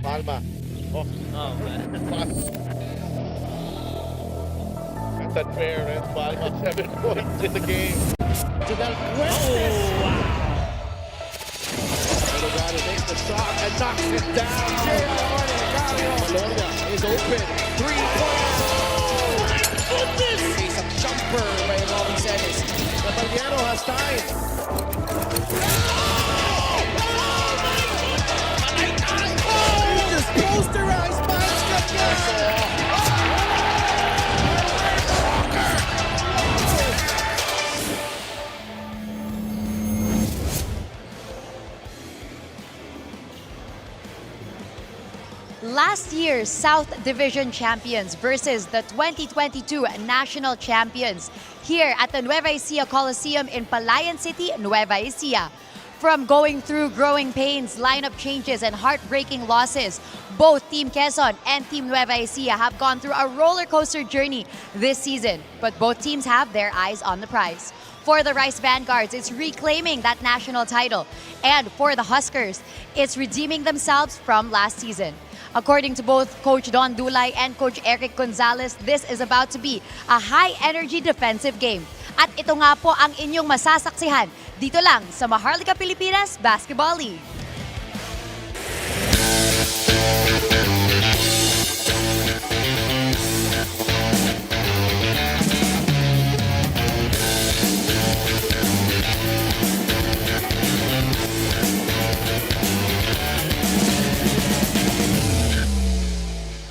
Palma. Oh, Oh, that's unfair. And Palma 7 points in the game. To Del Cuestes. oh wow. Delgado makes the shot and knocks it down. Malonia is open. 3-point. Goodness! Isang jumper by Robin Celis. Napoliano has time. He just posterized Miles Kanya! Last year's South Division champions versus the 2022 national champions here at the Nueva Ecija Coliseum in Palayan City, Nueva Ecija. From going through growing pains, lineup changes, and heartbreaking losses, both Team Quezon and Team Nueva Ecija have gone through a roller coaster journey this season. But both teams have their eyes on the prize. For the Rice Vanguards, it's reclaiming that national title. And for the Huskers, it's redeeming themselves from last season. According to both Coach Don Dulay and Coach Eric Gonzalez, this is about to be a high-energy defensive game. At ito nga po ang inyong masasaksihan dito lang sa Maharlika Pilipinas Basketball League.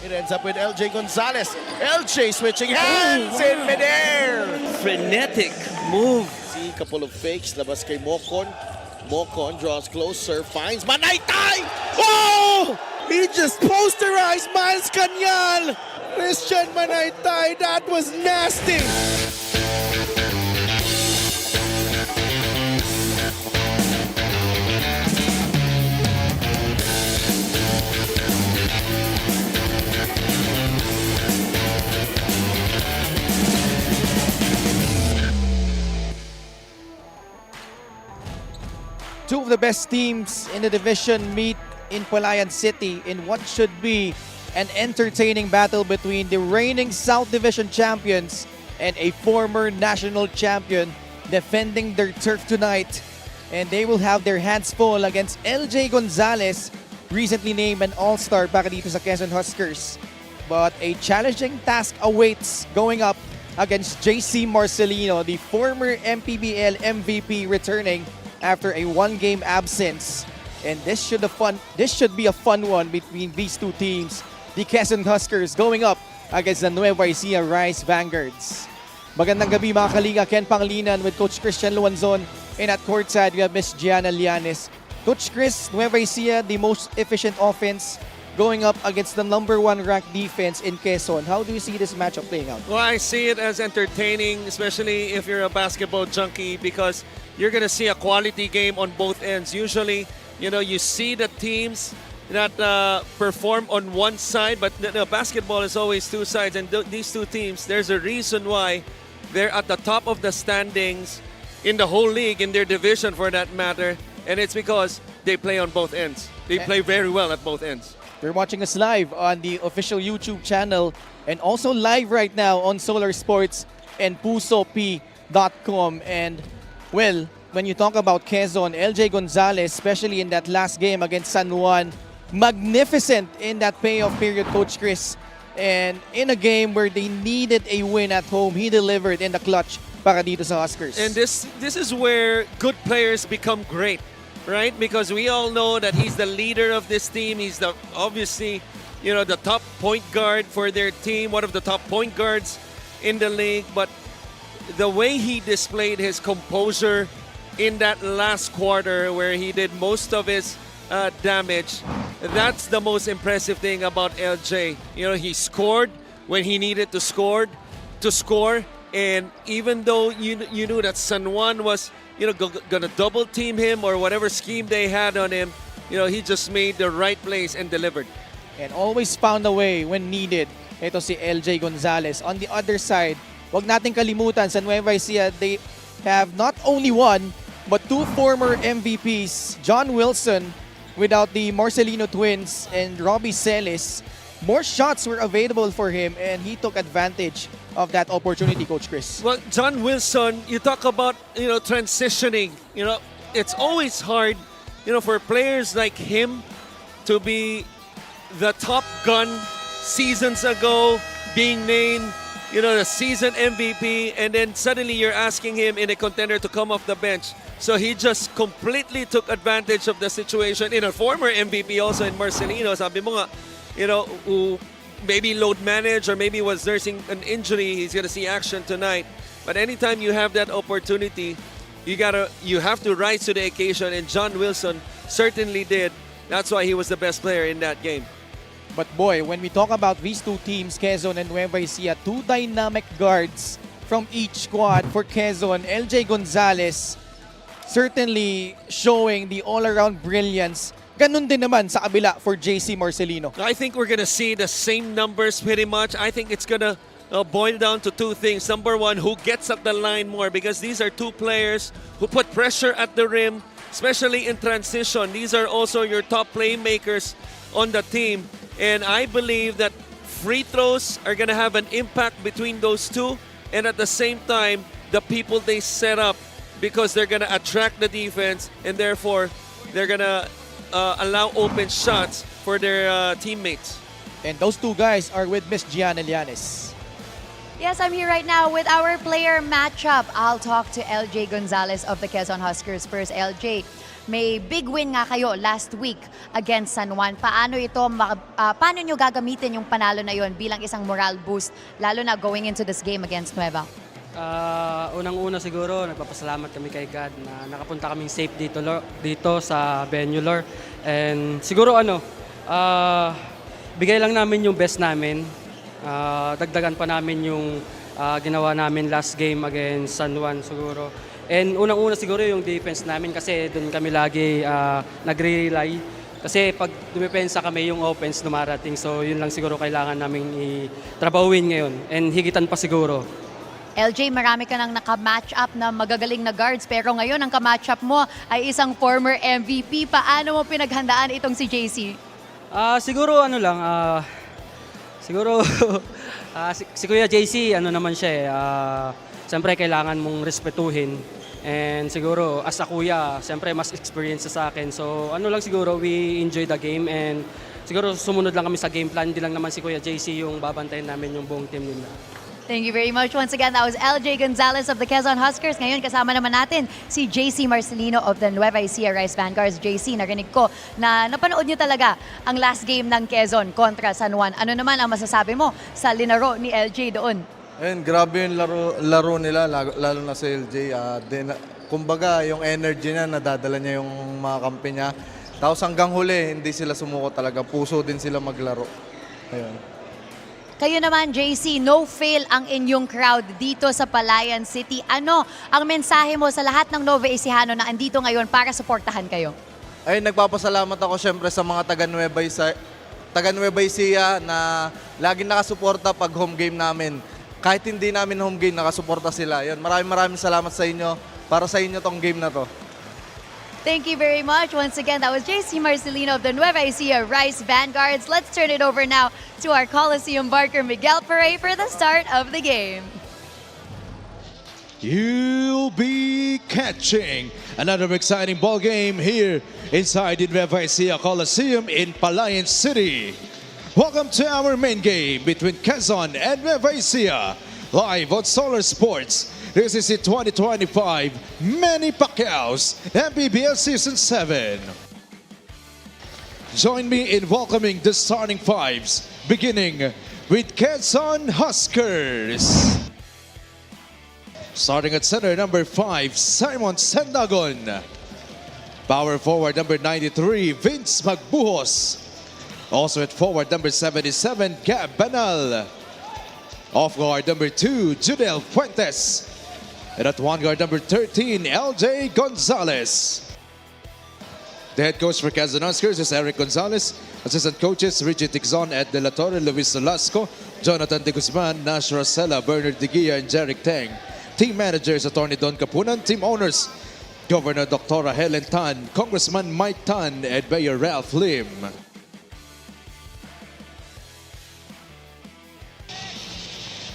It ends up with LJ Gonzalez. LJ switching hands in midair. Frenetic move. See, couple of fakes. Labas kay Mocon. Mocon draws closer. Finds Manaytay. Oh! He just posterized Miles Kanyal! Christian Manaytay, that was nasty! Two of the best teams in the division meet in Palayan City in what should be an entertaining battle between the reigning South Division champions and a former national champion defending their turf tonight. And they will have their hands full against LJ Gonzalez, recently named an all-star para dito sa Quezon Huskers. But a challenging task awaits going up against JC Marcelino, the former MPBL MVP returning after a one-game absence. And this should be a fun one between these two teams. The Quezon Huskers going up against the Nueva Ecija Rice Vanguards. Magandang gabi mga kalinga, Ken Panglinan with Coach Christian Luanzon. And at courtside, we have Miss Gianna Lianes. Coach Chris, Nueva Ecija, the most efficient offense going up against the #1 ranked defense in Quezon. How do you see this matchup playing out? Well, I see it as entertaining, especially if you're a basketball junkie, because you're going to see a quality game on both ends. Usually, you see the teams that perform on one side, but basketball is always two sides. And these two teams, there's a reason why they're at the top of the standings in the whole league, in their division for that matter. And it's because they play on both ends. They play very well at both ends. You're watching us live on the official YouTube channel and also live right now on Solar Sports and PusoP.com. And well, when you talk about Quezon, LJ Gonzalez, especially in that last game against San Juan, magnificent in that payoff period, Coach Chris. And in a game where they needed a win at home, he delivered in the clutch para dito sa Huskers. And this is where good players become great, right? Because we all know that he's the leader of this team. He's obviously the top point guard for their team, one of the top point guards in the league. But the way he displayed his composure in that last quarter where he did most of his damage, that's the most impressive thing about LJ. He scored when he needed to score. And even though you knew that San Juan was gonna double team him or whatever scheme they had on him, he just made the right plays and delivered. And always found a way when needed. Ito si LJ Gonzalez. On the other side, wag nating kalimutan sa Nueva Ecija, they have not only one but two former MVPs, John Wilson without the Marcelino twins and Robbie Celis, more shots were available for him and he took advantage of that opportunity, Coach Chris. Well, John Wilson, you talk about, transitioning. It's always hard, for players like him to be the top gun seasons ago, being named, the season MVP, and then suddenly you're asking him in a contender to come off the bench. So he just completely took advantage of the situation. In a former MVP also in Marcelino, sabi mo nga, who maybe load managed or maybe was nursing an injury, he's going to see action tonight. But anytime you have that opportunity, you have to rise to the occasion, and John Wilson certainly did. That's why he was the best player in that game. But boy, when we talk about these two teams, Quezon and Nueva Ecija, two dynamic guards from each squad. For Quezon, LJ Gonzalez certainly showing the all-around brilliance. Ganun din naman sa kabila for JC Marcelino. I think we're going to see the same numbers pretty much. I think it's going to boil down to two things. Number one, who gets at the line more, because these are two players who put pressure at the rim, especially in transition. These are also your top playmakers on the team. And I believe that free throws are going to have an impact between those two. And at the same time, the people they set up, because they're going to attract the defense, and therefore they're going to allow open shots for their teammates. And those two guys are with Miss Gianna Llanes. Yes, I'm here right now with our player matchup. I'll talk to LJ Gonzalez of the Quezon Huskers first. LJ, may big win nga kayo last week against San Juan. Paano nyo gagamitin yung panalo na yon bilang isang moral boost, lalo na going into this game against Nueva? Unang-una siguro, nagpapasalamat kami kay God na nakapunta kaming safe dito sa venue, Lord. And siguro bigay lang namin yung best namin. Dagdagan pa namin yung ginawa namin last game against San Juan siguro. And unang-una siguro yung defense namin, kasi doon kami lagi nagre-rely. Kasi pag dumepensa kami, yung offense dumarating. So yun lang siguro kailangan namin i-trabawin ngayon. And higitan pa siguro. LJ, marami ka nang naka-match up na magagaling na guards, pero ngayon ang ka-match up mo ay isang former MVP. Paano mo pinaghandaan itong si JC? Siguro siguro si Kuya JC, naman siya siyempre kailangan mong respetuhin. And siguro as a kuya, siyempre mas experience sa akin. So lang siguro, we enjoy the game, and siguro sumunod lang kami sa game plan. Hindi lang naman si Kuya JC yung babantayan namin yung buong team nila. Thank you very much. Once again, that was LJ Gonzalez of the Quezon Huskers. Ngayon, kasama naman natin si JC Marcelino of the Nueva Ecija Rice Vanguards. JC, narinig ko na napanood niyo talaga ang last game ng Quezon kontra San Juan. Ano naman ang masasabi mo sa linaro ni LJ doon? Ayun, grabe yung laro nila, lalo na sa LJ. Kumbaga, yung energy niya, nadadala niya yung mga kampi niya. Tapos hanggang huli, hindi sila sumuko talaga. Puso din sila maglaro. Ayun. Kayo naman, JC, no fail ang inyong crowd dito sa Palayan City. Ano ang mensahe mo sa lahat ng Nueva Ecijano na andito ngayon para suportahan kayo? Ayun, nagpapasalamat ako syempre sa mga taga Nueva Ecija na laging nakasuporta pag home game namin. Kahit hindi namin home game, nakasuporta sila. Ayun, maraming salamat sa inyo. Para sa inyo tong game na to. Thank you very much. Once again, that was JC Marcelino of the Nueva Ecija Rice Vanguards. Let's turn it over now to our Coliseum barker, Miguel Pere, for the start of the game. You'll be catching another exciting ball game here inside the Nueva Ecija Coliseum in Palayan City. Welcome to our main game between Quezon and Nueva Ecija, live on Solar Sports. This is the 2025 Manny Pacquiao's MPBL Season 7. Join me in welcoming the starting fives, beginning with Quezon Huskers. Starting at center, number 5, Simon Sendagon. Power forward, number 93, Vince Magbuhos. Also at forward, number 77, Gab Banal. Off guard, number 2, Judel Fuentes. And at one guard, number 13, LJ Gonzalez. The head coach for Quezon Huskers is Eric Gonzalez. Assistant coaches, Richie Tixon, Ed De La Torre, Luis Velasco, Jonathan De Guzman, Nash Rosella, Bernard De Guia, and Jeric Teng. Team managers, Attorney Don Capunan. Team owners, Governor Dr. Helen Tan, Congressman Mike Tan, and Mayor Ralph Lim.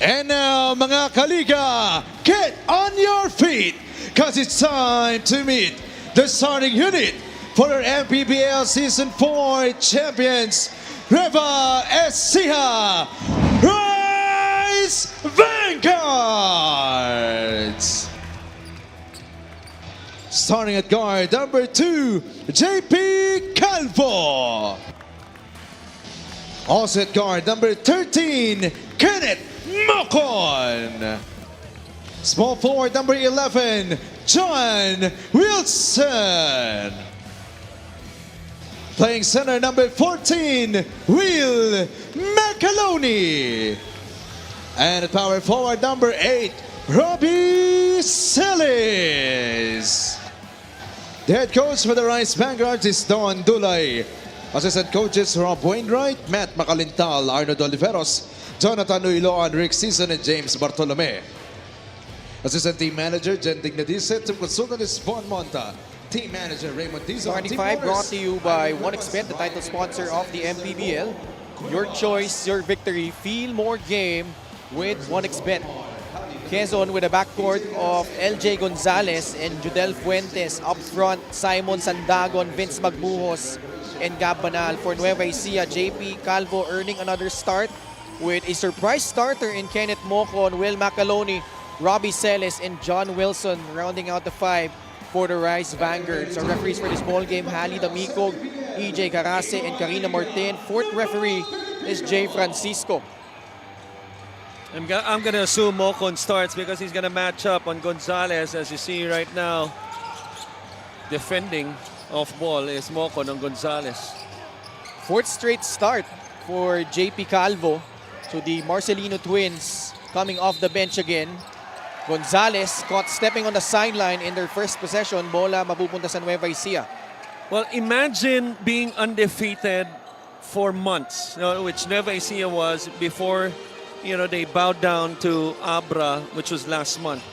And now, mga kaliga, get on your feet, because it's time to meet the starting unit for our MPBL Season 4 champions, Nueva Ecija Rise Vanguards. Starting at guard, number 2, JP Calvo. Also at guard, number 13, Kenneth Mocon. Small forward, number 11, John Wilson. Playing center, number 14, Will Macaloni. And at power forward, number 8, Robbie Celis. The head coach for the Rice Vanguards is Don Dulay. Assistant coaches Rob Wainwright, Matt Macalintal, Arnold Oliveros, Jonathan Uiloan, Rick Season, and James Bartolome. Assistant team manager Jen Dignadice, team consultant is Von Monta. Team manager Raymond Dizon. Starting five brought to you by OneXBet, the title sponsor of the MPBL. Your choice, your victory. Feel more game with OneXBet. Quezon with a backcourt of LJ Gonzalez and Judel Fuentes. Up front, Simon Sandagon, Vince Magbuhos, and Gab Banal. For Nueva Ecija, JP Calvo earning another start with a surprise starter in Kenneth Mocon, Will Macaloni, Robbie Celis, and John Wilson rounding out the five for the Rice Vanguards. Our referees for this ball game, Hali Damicog, EJ Carase, and Karina Martin. Fourth referee is Jay Francisco. I'm going to assume Mocon starts because he's going to match up on Gonzalez. As you see right now, defending off ball is Mocon on Gonzalez. Fourth straight start for JP Calvo. So the Marcelino twins coming off the bench again. Gonzalez caught stepping on the sideline in their first possession. Bola mapupunta sa Nueva Ecija. Well, imagine being undefeated for months, which Nueva Ecija was before, they bowed down to Abra, which was last month.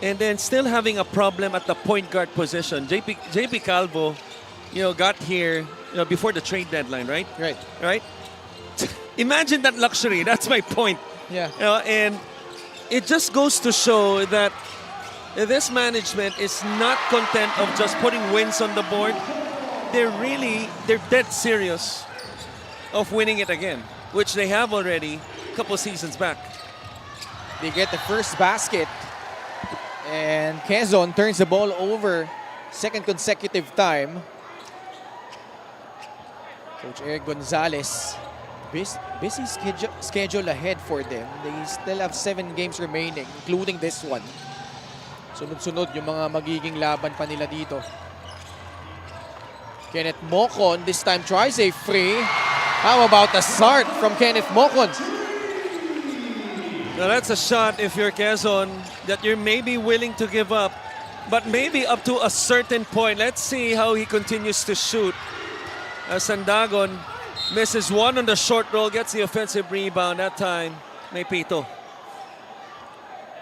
And then still having a problem at the point guard position. JP Calvo, got here before the trade deadline, right? Right. Imagine that luxury. That's my point. Yeah. And it just goes to show that this management is not content of just putting wins on the board. They're dead serious of winning it again, which they have already a couple seasons back. They get the first basket. And Quezon turns the ball over second consecutive time. Coach Eric Gonzalez, busy schedule ahead for them. They still have 7 games remaining, including this one. Sunod-sunod yung mga magiging laban pa nila dito. Kenneth Mocon this time tries a free. How about the start from Kenneth Mocon? Now that's a shot if you're Quezon that you're maybe willing to give up, but maybe up to a certain point. Let's see how he continues to shoot. Sandagon misses one on the short roll, gets the offensive rebound. That time, may pito.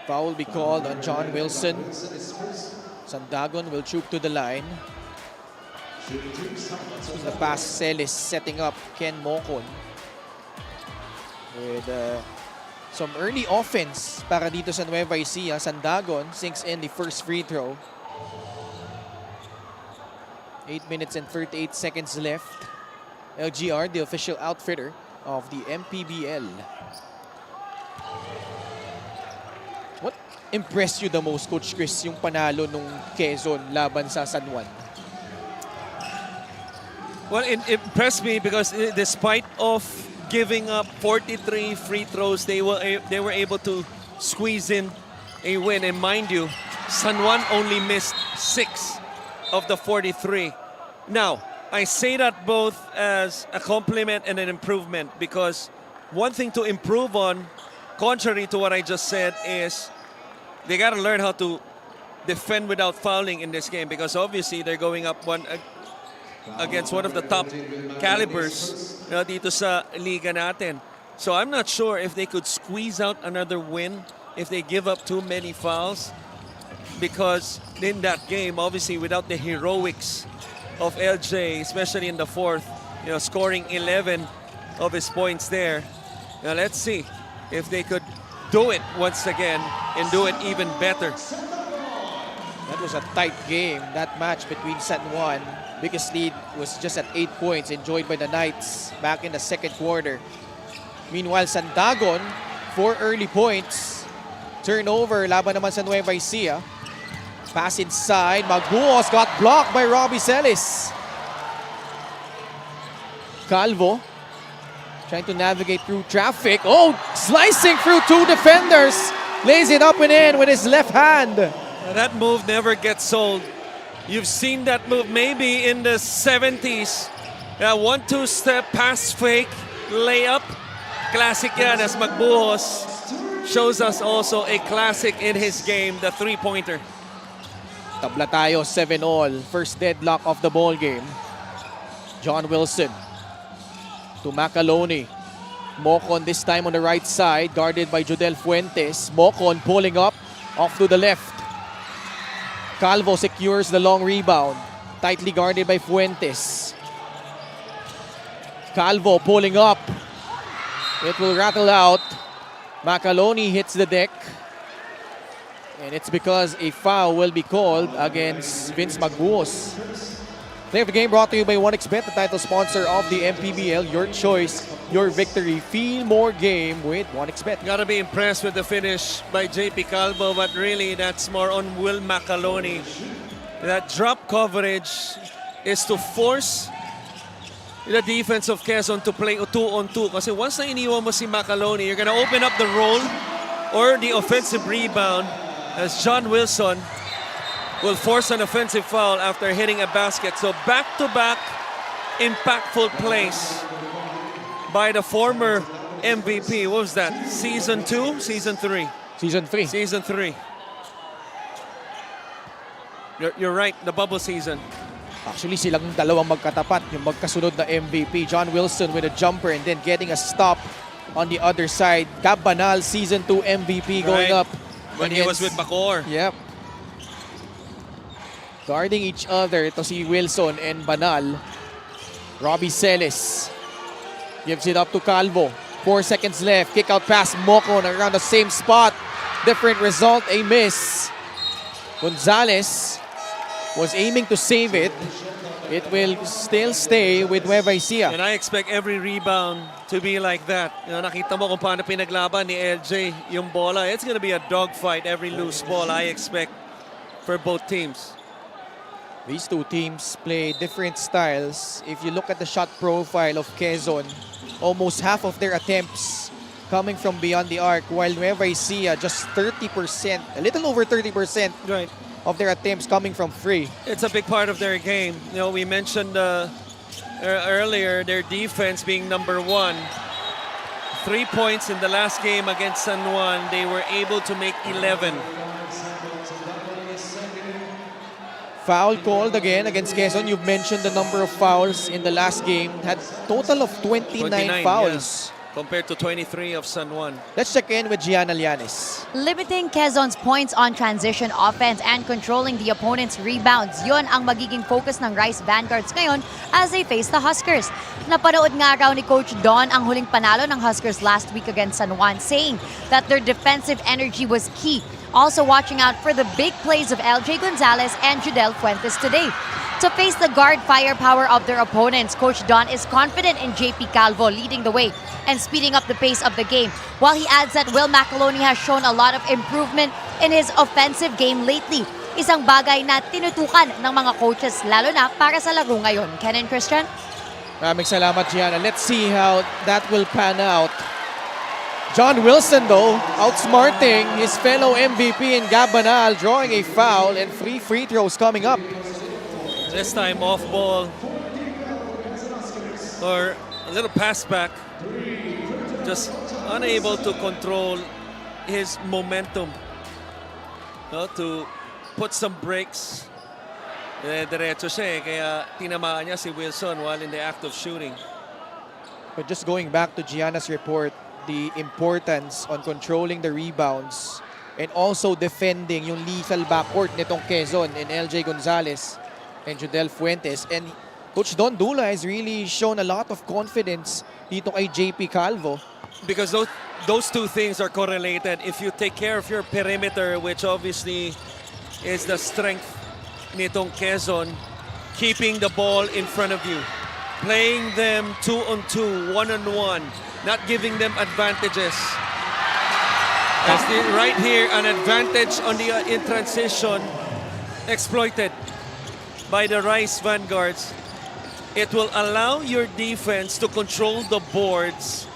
Foul will be called on John Wilson. Sandagon will troop to the line. The pass, Celis setting up Ken Mocon. With some early offense para dito sa Nueva Ecija. Sandagon sinks in the first free throw. 8 minutes and 38 seconds left. LGR, the official outfitter of the MPBL. What impressed you the most, Coach Chris, yung panalo nung Quezon laban sa San Juan? Well, it impressed me because despite of giving up 43 free throws, they were able to squeeze in a win. And mind you, San Juan only missed 6 of the 43. Now, I say that both as a compliment and an improvement because one thing to improve on, contrary to what I just said, is they got to learn how to defend without fouling in this game because obviously they're going up against one of the top calibers dito sa liga natin. So I'm not sure if they could squeeze out another win if they give up too many fouls. because in that game, obviously without the heroics of LJ, especially in the fourth, scoring 11 of his points there. Now let's see if they could do it once again and do it even better. That was a tight game, that match between San Juan. Biggest lead was just at 8 points, enjoyed by the Knights back in the second quarter. Meanwhile, Sandagon, 4 early points. Turnover, laban naman sa Nueva Ecija. Pass inside, Magbuhos got blocked by Robbie Celis. Calvo, trying to navigate through traffic. Oh, slicing through 2 defenders. Lays it up and in with his left hand. That move never gets old. You've seen that move maybe in the 70s. 1-2 step pass fake, layup. Classic yan as Magbuhos shows us also a classic in his game, the three-pointer. Tabla tayo, 7-all. First deadlock of the ball game. John Wilson to Macaloni. Mocon this time on the right side, guarded by Jodel Fuentes. Mocon pulling up, off to the left. Calvo secures the long rebound. Tightly guarded by Fuentes. Calvo pulling up. It will rattle out. Macaloni hits the deck. And it's because a foul will be called against Vince Magbuhos. Play of the game brought to you by 1xBet, the title sponsor of the MPBL. Your choice, your victory. Feel more game with 1xBet. Gotta be impressed with the finish by JP Calvo, but really that's more on Will Macaloni. That drop coverage is to force the defense of Quezon to play 2-on-2. Kasi once na iniwan mo si Macaloni, you're gonna open up the roll or the offensive rebound as John Wilson will force an offensive foul after hitting a basket. So back-to-back impactful plays by the former MVP. What was that? Season 2? Season 3? Season 3. Season 3. You're right, the bubble season. Actually, silang dalawang magkatapat, yung magkasunod na MVP. John Wilson with a jumper and then getting a stop on the other side. Gab Banal, Season 2 MVP going Right. up. When he was with Bacoor. Yep. Guarding each other, ito si Wilson and Banal. Robbie Celis gives it up to Calvo. 4 seconds left. Kick out pass, Mocon around the same spot. Different result, a miss. Gonzalez was aiming to save it. It will still stay with Nueva Ecija. And I expect every rebound to be like that. Nakita mo kung paano pinaglaban ni LJ yung bola. It's gonna be a dogfight every loose ball, I expect, for both teams. These two teams play different styles. If you look at the shot profile of Quezon, almost half of their attempts coming from beyond the arc, while Nueva Ecija just 30%, a little over 30% Right. of their attempts coming from free. It's a big part of their game. We mentioned earlier their defense being number 1. 3 points in the last game against San Juan. They were able to make 11. Foul called again against Quezon. You've mentioned the number of fouls in the last game. Had total of 29 fouls. Yeah, compared to 23 of San Juan. Let's check in with Gianna Llanes. Limiting Quezon's points on transition offense and controlling the opponent's rebounds. Yun ang magiging focus ng Rice Vanguards ngayon as they face the Huskers. Napanood nga raw ni Coach Don ang huling panalo ng Huskers last week against San Juan, saying that their defensive energy was key. Also watching out for the big plays of LJ Gonzalez and Jodel Fuentes today. To face the guard firepower of their opponents, Coach Don is confident in JP Calvo leading the way and speeding up the pace of the game, while he adds that Will Macaloni has shown a lot of improvement in his offensive game lately. Isang bagay na tinutukan ng mga coaches, lalo na para sa laro ngayon. Ken and Christian? Maraming salamat, Gianna. Let's see how that will pan out. John Wilson, though, outsmarting his fellow MVP in Gab Banal, drawing a foul and 3 free throws coming up. This time off ball or a little pass back. Just unable to control his momentum. To put some breaks. Diretso siya kaya tinamaan niya si Wilson while in the act of shooting. But just going back to Gianna's report, the importance on controlling the rebounds and also defending yung lethal backcourt nitong Quezon in LJ Gonzalez and Judel Fuentes. And Coach Don Dula has really shown a lot of confidence dito kay JP Calvo. Because those two things are correlated. If you take care of your perimeter, which obviously is the strength nitong Quezon, keeping the ball in front of you, playing them 2-on-2, 1-on-1, not giving them advantages. Right here, an advantage on the in transition exploited by the Rice Vanguards. It will allow your defense to control the boards.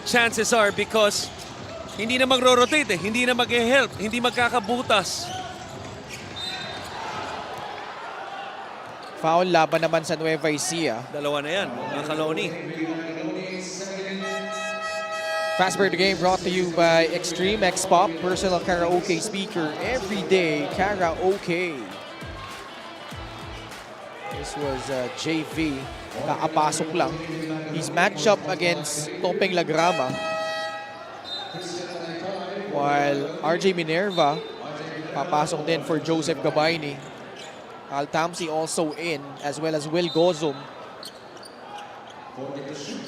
Chances are because hindi na magro-rotate, hindi na mag-help, hindi magkakabutas. Foul laban naman sa Nueva Ecija. Dalawa na yan, mga Kaloni. Fast Break the Game brought to you by Extreme X Pop, personal karaoke speaker, everyday karaoke. This was JV, kakapasok lang. He's matched up against Topeng Lagrama. While RJ Minerva, papasok din for Joseph Gabayni. Al Tamsi also in, as well as Will Gozum.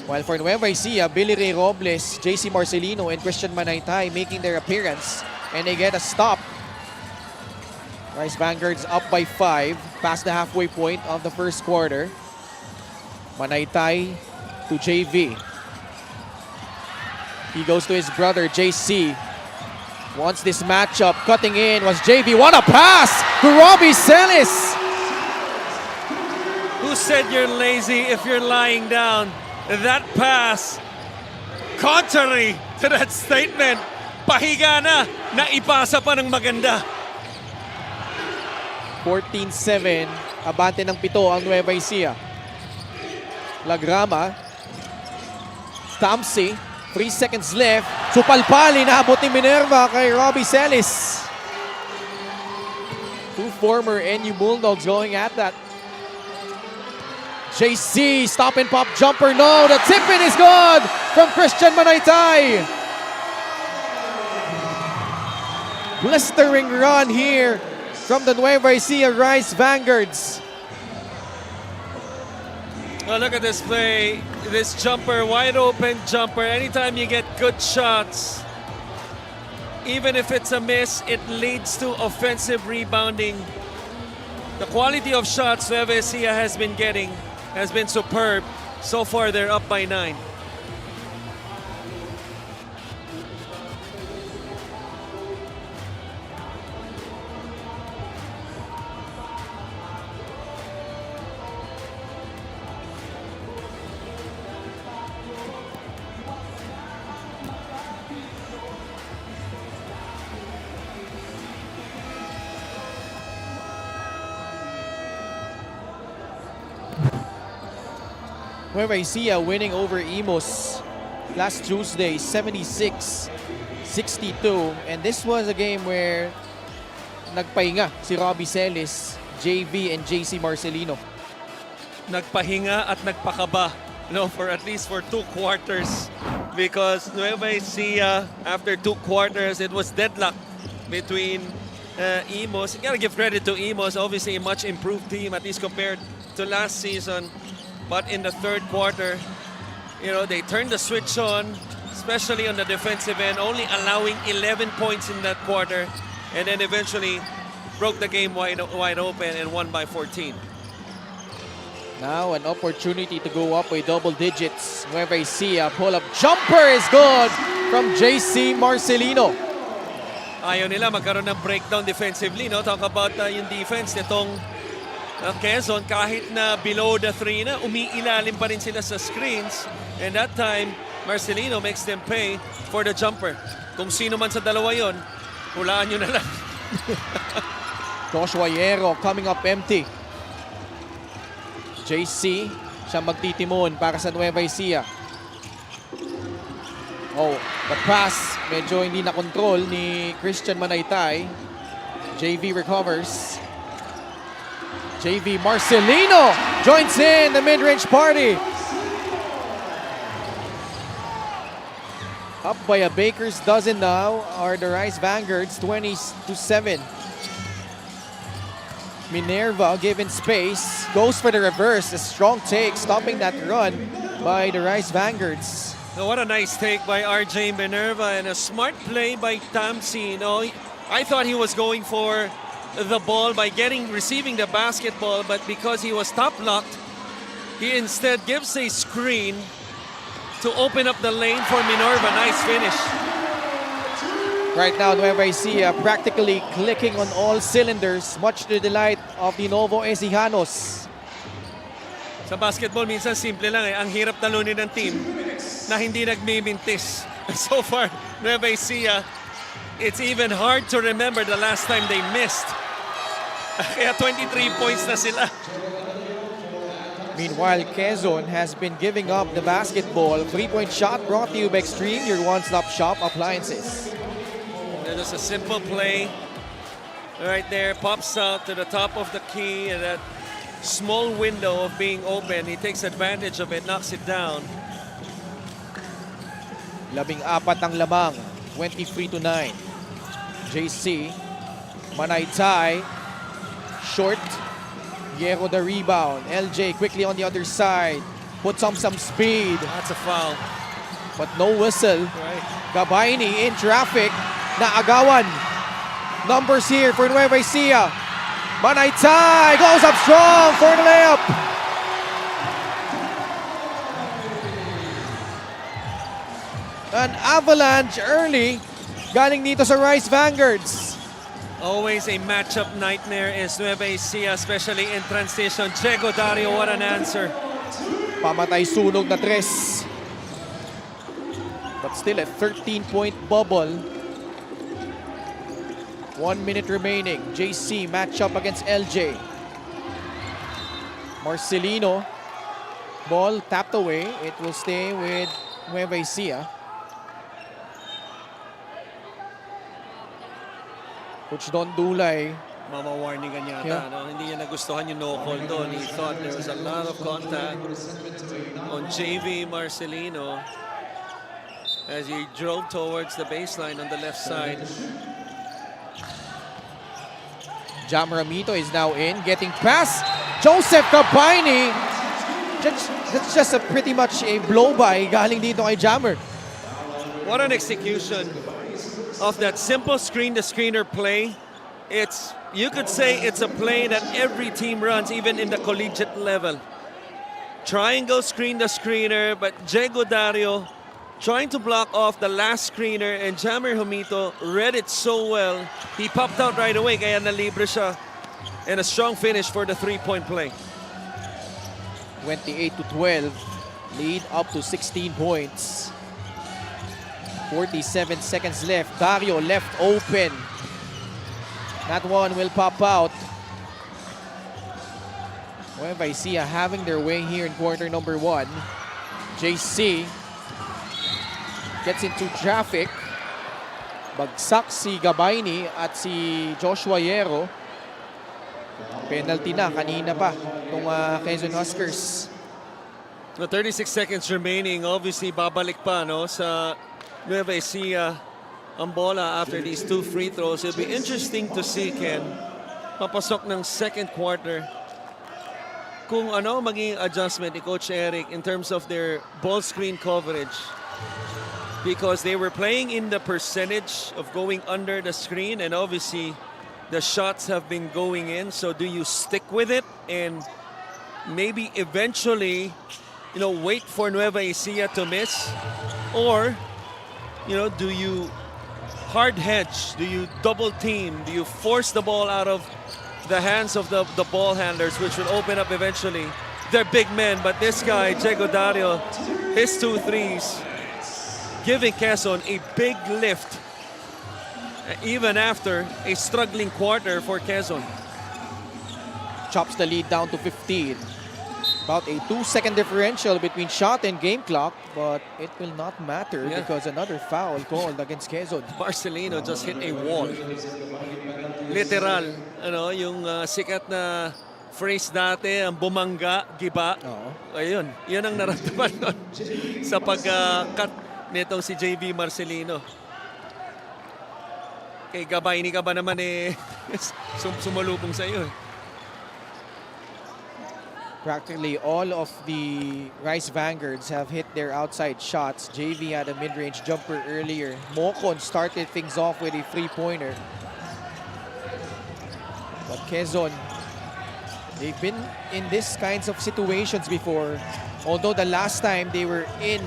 While for Nueva Ecija, Billy Ray Robles, JC Marcelino, and Christian Manaytay making their appearance. And they get a stop. Rice Vanguards up by 5, past the halfway point of the first quarter. Manaytay to JV. He goes to his brother, JC. Wants this matchup, cutting in was JV. What a pass to Robbie Celis! Who said you're lazy if you're lying down? That pass, contrary to that statement, pahiga na, naipasa pa ng maganda. 14-7, abante ng 7 ang Nueva Ecija. Lagrama, Tamsi, 3 seconds left. Supalpali, naabot ni Minerva kay Robbie Celis. Two former NU Bulldogs going at that. JC, stop and pop jumper, no, the tip-in is good from Christian Manaytay. Blistering run here from the Nueva Ecija Rice Vanguards. Oh, look at this play, this jumper, wide open jumper. Anytime you get good shots, even if it's a miss, it leads to offensive rebounding. The quality of shots Nueva Ecija has been getting has been superb. So far, they're up by 9. Nueva Ecija winning over Imos last Tuesday, 76-62. And this was a game where nagpahinga si Robbie Celis, JV, and JC Marcelino. Nagpahinga at nagpakaba, for at least for 2 quarters. Because Nueva Ecija, after 2 quarters, it was deadlock between Imos. You gotta give credit to Imos, obviously a much improved team, at least compared to last season. But in the 3rd quarter, they turned the switch on, especially on the defensive end, only allowing 11 points in that quarter, and then eventually broke the game wide open and won by 14. Now an opportunity to go up by double digits. Nueva Ecija pull-up jumper is good from JC Marcelino. Ayaw nila magkaroon ng breakdown defensively, Talk about yung defense nitong Quezon, kahit na below the 3 na, umiilalim pa rin sila sa screens. And that time, Marcelino makes them pay for the jumper. Kung sino man sa dalawa yon, hulaan nyo na lang. Joshua Yero coming up empty. JC, siya magtitimon para sa Nueva Ecija. Oh, the pass, medyo hindi na control ni Christian Manaytay. JV recovers. JV Marcelino joins in the mid-range party. Up by a baker's dozen now are the Rice Vanguards, 20-7. Minerva given space, goes for the reverse, a strong take, stopping that run by the Rice Vanguards. Oh, what a nice take by RJ Minerva and a smart play by Tamsi. I thought he was going for the ball by receiving the basketball, but because he was top locked, he instead gives a screen to open up the lane for Minerva. Nice finish. Right now, Nueva Ecija practically clicking on all cylinders, much to the delight of the Novo Ecijanos. Sa basketball, minsan simple lang eh. Ang hirap talunin ng team na hindi nagmimintis. So far, Nueva Ecija, it's even hard to remember the last time they missed. Kaya 23 points na sila. Meanwhile, Quezon has been giving up the basketball. 3-point shot brought to you by Extreme, your one-stop shop appliances. There's a simple play right there, pops out to the top of the key and that small window of being open. He takes advantage of it, knocks it down. 14 ang lamang, 23-9. JC, Manaytay, short, Hierro the rebound. LJ quickly on the other side, puts on some speed, That's a foul. but no whistle. Right. Gabaini in traffic, naagawan. Numbers here for Nueva Ecija. Manaytay goes up strong for the layup. An avalanche early, galing dito sa Rice Vanguards. Always a matchup nightmare is Nueva Ecija, especially in transition. Diego Dario, what an answer. Pamatay sunog na tres. But still a 13-point bubble. 1 minute remaining. JC matchup against LJ. Marcelino. Ball tapped away. It will stay with Nueva Ecija. Coach Don Dulay. Mama-warningan yata. Yeah. No? Hindi niya nagustuhan yung no-call doon. He thought there was a lot of contact on JV Marcelino as he drove towards the baseline on the left side. Jam Ramito is now in, getting past Joseph Cabaini. That's just pretty much a blow-by galing dito kay Jammer. What an execution of that simple screen-to-screener play. You could say it's a play that every team runs, even in the collegiate level. Triangle screen-to-screener, but Diego Dario trying to block off the last screener, and Jammer Humito read it so well. He popped out right away, kaya nalibre siya. And a strong finish for the three-point play. 28-12, lead up to 16 points. 47 seconds left. Dario left open. That one will pop out. Nueva Ecija having their way here in quarter number 1. JC gets into traffic. Bagsak si Gabaini at si Joshua Hierro. Penalty na kanina pa ng Quezon Huskers. 36 seconds remaining. Obviously, babalik pa sa Nueva Ecija ang bola after these two free throws. It'll be interesting to see, Ken, papasok ng second quarter, kung ano maging adjustment ni Coach Eric in terms of their ball screen coverage. Because they were playing in the percentage of going under the screen, and obviously the shots have been going in. So do you stick with it and maybe eventually, wait for Nueva Ecija to miss? Or, do you hard hedge? Do you double team? Do you force the ball out of the hands of the ball handlers, which will open up eventually? They're big men, but this guy, Diego Dario, his 2 threes, giving Quezon a big lift, even after a struggling quarter for Quezon. Chops the lead down to 15. About a 2-second differential between shot and game clock, but it will not matter because another foul called against Quezon. Marcelino just hit a wall. Literal, yung sikat na phrase dati, ang bumangga, giba. Oo. Ayun, yun ang naramdaman nun sa pag-cut nitong si JV Marcelino. Kay Gabay, ni ka ba naman sumalubong sa iyo? Practically all of the Rice Vanguards have hit their outside shots. JV had a mid-range jumper earlier. Mocon started things off with a three-pointer. But Quezon, they've been in these kinds of situations before. Although the last time they were in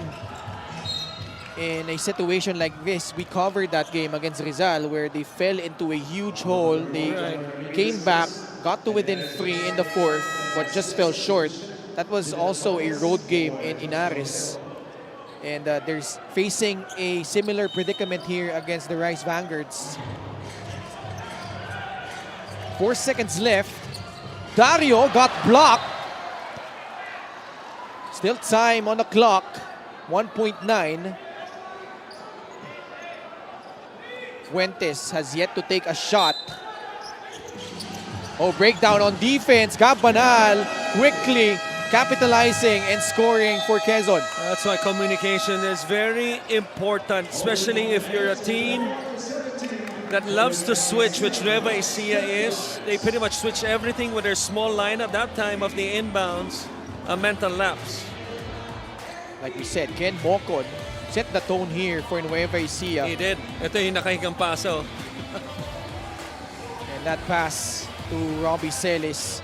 a situation like this, we covered that game against Rizal where they fell into a huge hole. They came back, got to within 3 in the 4th, but just fell short. That was also a road game in Inares. And they're facing a similar predicament here against the Rice Vanguards. 4 seconds left. Dario got blocked. Still time on the clock. 1.9. Fuentes has yet to take a shot. Oh, breakdown on defense. Banal quickly capitalizing and scoring for Quezon. That's why communication is very important, especially if you're a team that loves to switch, which Nueva Ecija is. They pretty much switch everything with their small lineup. That time of the inbounds, a mental lapse. Like we said, Ken Mocon set the tone here for Nueva Ecija. He did. Ito yung nakahigang paso. And that pass to Robbie Celis.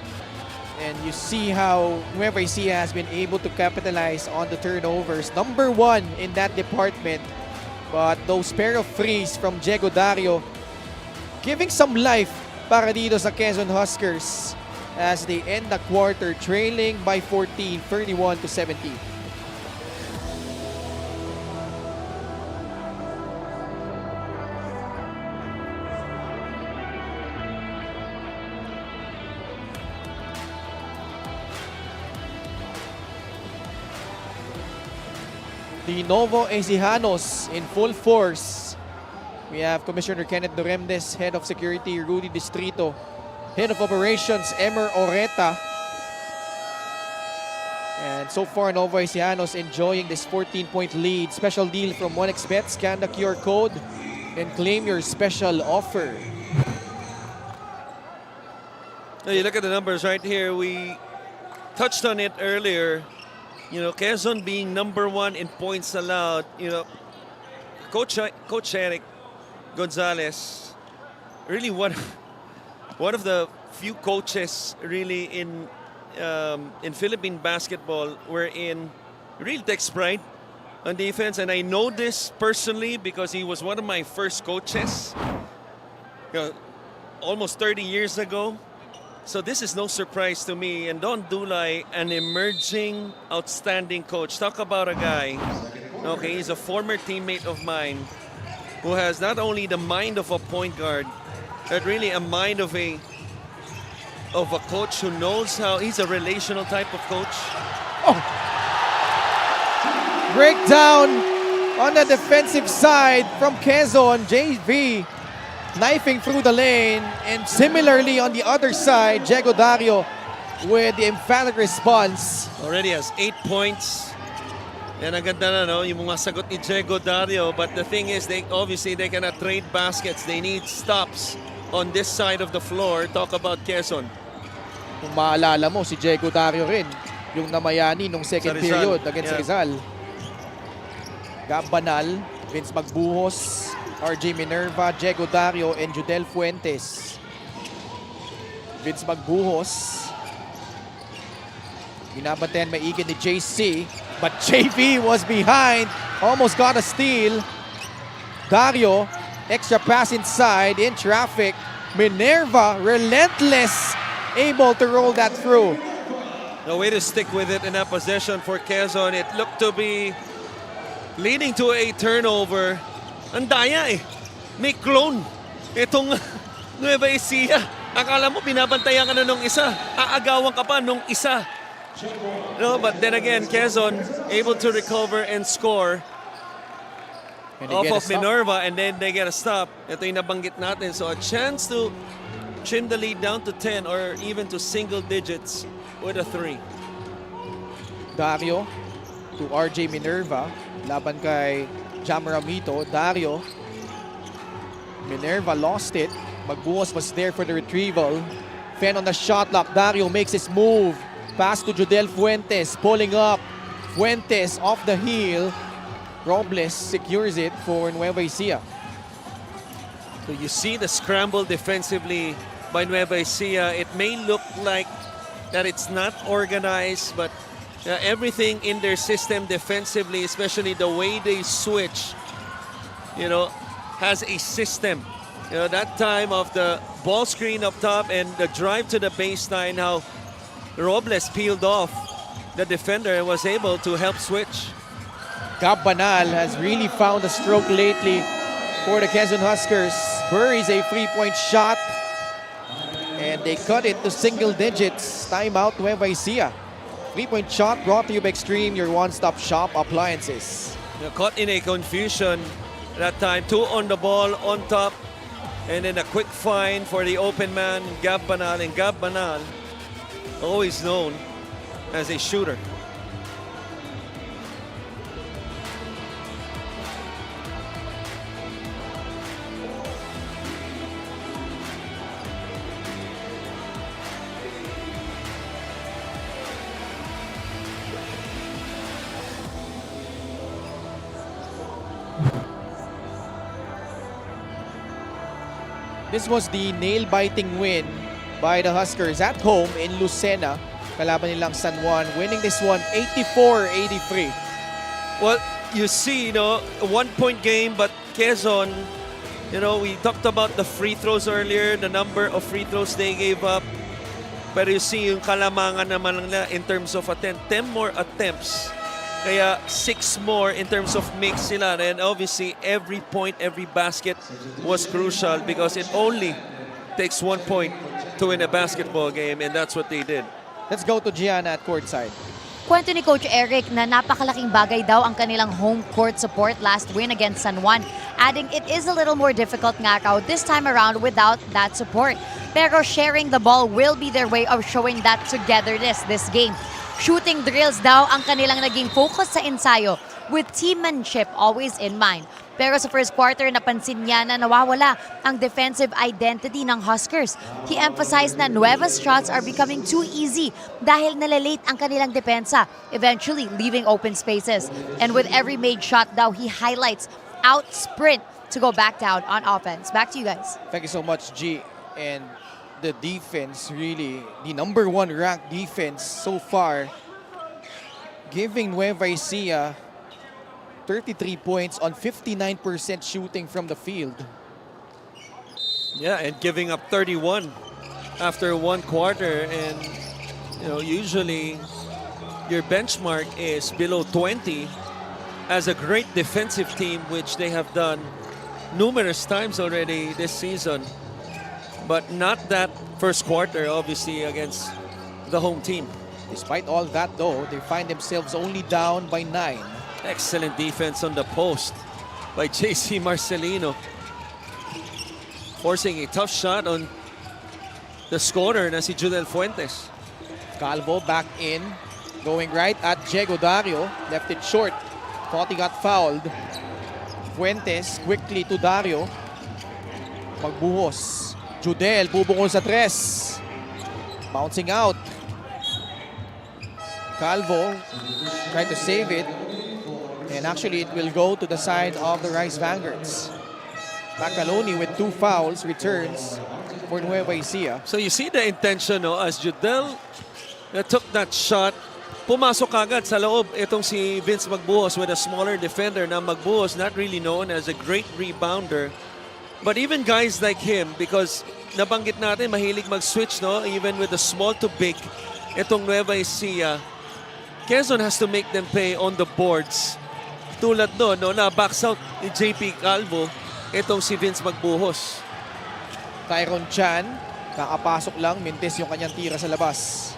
And you see how Nueva Ecija has been able to capitalize on the turnovers. Number 1 in that department. But those pair of threes from Diego Dario giving some life para dito sa Quezon Huskers as they end the quarter trailing by 14, 31-17. The Nueva Ecijanos in full force. We have Commissioner Kenneth Doremdes, Head of Security Rudy Distrito, Head of Operations Emer Oreta. And so far, Nueva Ecijanos enjoying this 14-point lead. Special deal from 1xBet. Scan the QR code and claim your special offer. Now you look at the numbers right here. We touched on it earlier. You know, Quezon being number 1 in points allowed. You know, Coach Eric Gonzalez, really one of the few coaches really in Philippine basketball wherein really takes pride on defense. And I know this personally because he was one of my first coaches, you know, almost 30 years ago. So this is no surprise to me. And Don Dulay, an emerging, outstanding coach. Talk about a guy, okay, he's a former teammate of mine who has not only the mind of a point guard, but really a mind of a coach who knows how, he's a relational type of coach. Oh. Breakdown on the defensive side from Quezon. JV knifing through the lane, and similarly on the other side, Diego Dario with the emphatic response. Already has 8 points. And ang ganda na, no, yung mga sagot ni Diego Dario. But the thing is, they cannot trade baskets. They need stops on this side of the floor. Talk about Quezon. Kung maalala mo, si Diego Dario rin, yung namayani nung second period against Rizal. Banal, Vince Magbuhos, RJ Minerva, Diego Dario, and Judel Fuentes. Vince Magbuhos. Binabantayan maigi ni JC, but JV was behind. Almost got a steal. Dario, extra pass inside, in traffic. Minerva, relentless, able to roll that through. No way to stick with it in that possession for Quezon. It looked to be leading to a turnover. Ang daya eh. May clone. Itong Nueva Ecija. Akala mo binabantayan ka na nung isa. Aagawan ka pa nung isa. No, but then again, Quezon able to recover and score off of Minerva, and then they get a stop. Ito yung nabanggit natin. So a chance to trim the lead down to 10 or even to single digits with a 3. Dario to RJ Minerva. Laban kay Jamaramito. Dario. Minerva lost it. Magbuhos was there for the retrieval. Fen on the shot clock. Dario makes his move. Pass to Judel Fuentes. Pulling up. Fuentes off the heel. Robles secures it for Nueva Ecija. So you see the scramble defensively by Nueva Ecija. It may look like that it's not organized, but everything in their system defensively, especially the way they switch, has a system. That time of the ball screen up top and the drive to the baseline, how Robles peeled off the defender and was able to help switch. Gab Banal has really found a stroke lately for the Quezon Huskers. Buries a 3-point shot. And they cut it to single digits. Timeout Nueva Ecija. 3-point shot brought to you by Extreme, your one-stop shop appliances. Caught in a confusion that time. 2 on the ball, on top. And then a quick find for the open man, Gab Banal. And Gab Banal, always known as a shooter. This was the nail-biting win by the Huskers at home in Lucena. Kalaban nilang San Juan, winning this one 84-83. Well, you see, 1-point game, but Quezon, we talked about the free throws earlier, the number of free throws they gave up. Pero you see yung kalamangan naman nila in terms of 10 more attempts. Kaya 6 more in terms of mix sila. And obviously, every point, every basket was crucial because it only takes 1 point to win a basketball game, and that's what they did. Let's go to Gianna at courtside. Kwento ni Coach Eric na napakalaking bagay daw ang kanilang home court support last win against San Juan, adding it is a little more difficult nga raw this time around without that support. Pero sharing the ball will be their way of showing that togetherness this game. Shooting drills daw ang kanilang naging focus sa ensayo with teammanship always in mind. Pero sa first quarter, napansin niya na nawawala ang defensive identity ng Huskers. He emphasized na Nueva's shots are becoming too easy dahil nalalate ang kanilang depensa, eventually leaving open spaces. And with every made shot daw, he highlights out sprint to go back down on offense. Back to you guys. Thank you so much, G. And the defense, really, the #1 ranked defense so far, giving Nueva Ecija 33 points on 59% shooting from the field. Yeah, and giving up 31 after 1 quarter. And, usually your benchmark is below 20 as a great defensive team, which they have done numerous times already this season. But not that first quarter, obviously, against the home team. Despite all that, though, they find themselves only down by 9. Excellent defense on the post by JC Marcelino. Forcing a tough shot on the scorer na si Judel Fuentes. Calvo back in, going right at Diego Dario. Left it short. Thought he got fouled. Fuentes quickly to Dario. Magbuhos. Judel bubungol sa 3. Bouncing out. Calvo trying to save it. And actually, it will go to the side of the Rice Vanguards. Macaloni with 2 fouls returns for Nueva Ecija. So you see the intention, as Judel took that shot, pumasok agad sa loob itong si Vince Magbuhos with a smaller defender na Magbuhos not really known as a great rebounder. But even guys like him, because nabanggit natin, mahilig mag-switch, even with the small to big, itong Nueva Ecija, Quezon has to make them pay on the boards. Tulad na backs out ni JP Calvo, itong si Vince Magbuhos. Tyron Chan, kakapasok lang, mintis yung kanyang tira sa labas.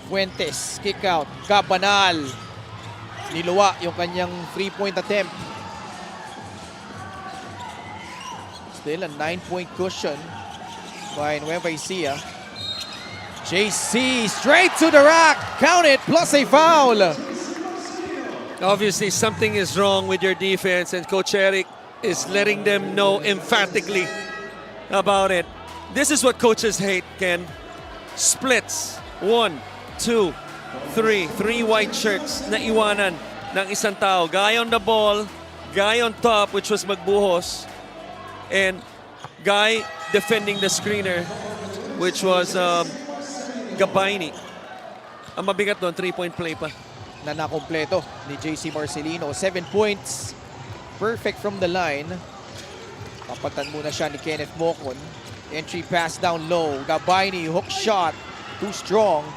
Fuentes, kick out. Cabanal, niluwa yung kanyang 3-point attempt. Still a 9-point cushion by Nueva Ecija. JC straight to the rack. Count it, plus a foul. Obviously, something is wrong with your defense, and Coach Eric is letting them know emphatically about it. This is what coaches hate, Ken. Splits. 1, 2, 3. 3 white shirts na iwanan ng isang tao. Guy on the ball, guy on top, which was Magbuhos, and guy defending the screener, which was Gabayni. Ang mabigat doon, 3-point play pa. Na nakompleto ni JC Marcelino. 7 points. Perfect from the line. Papagtan muna siya ni Kenneth Mocon. Entry pass down low. Gabayni, hook shot. Too strong.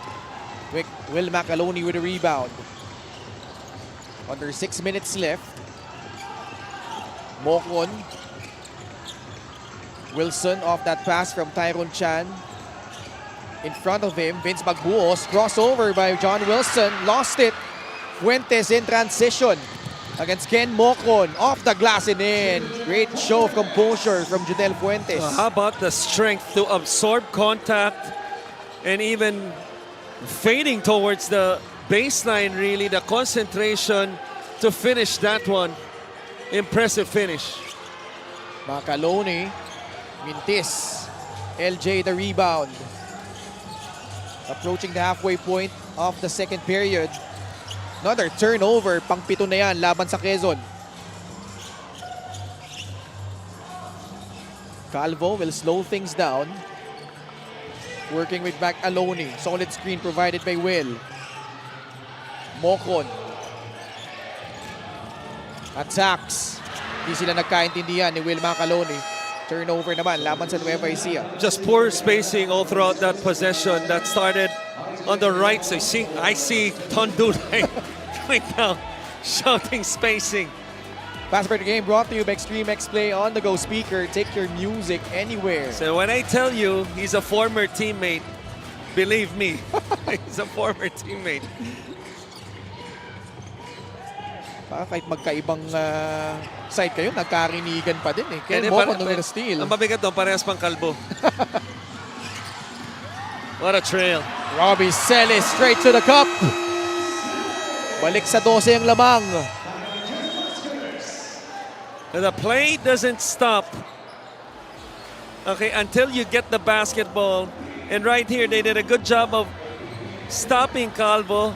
Will Macaloni with a rebound. Under 6 minutes left. Mocon. Wilson off that pass from Tyrone Chan. In front of him, Vince Magbuhos. Crossover by John Wilson. Lost it. Fuentes in transition against Ken Mocon. Off the glass and in. Great show of composure from Judel Fuentes. How about the strength to absorb contact and even fading towards the baseline, really. The concentration to finish that one. Impressive finish. Macaloni. Mintis. LJ the rebound. Approaching the halfway point of the second period. Another turnover. Pang-pito na yan laban sa Quezon. Calvo will slow things down. Working with Macaloni. Solid screen provided by Will. Mocon. Attacks. Hindi sila nagkaintindihan ni Will Macaloni. Turnover naman laban sa Nueva Ecija. Just poor spacing all throughout that possession that started on the right. So I see Tondulay right now shouting spacing. Fast break game brought to you by Extreme X Play on the go speaker. Take your music anywhere. So when I tell you he's a former teammate, believe me, he's a former teammate. Kahit magkaibang side kayo, nagkarinigan pa din eh. Kaya And Mocon with a steal. Ang mabigat doon, parehas pang kalbo. What a trail. Robbie Celis straight to the cup. Balik sa 12 ang lamang. The play doesn't stop. Okay, until you get the basketball. And right here, they did a good job of stopping Calvo,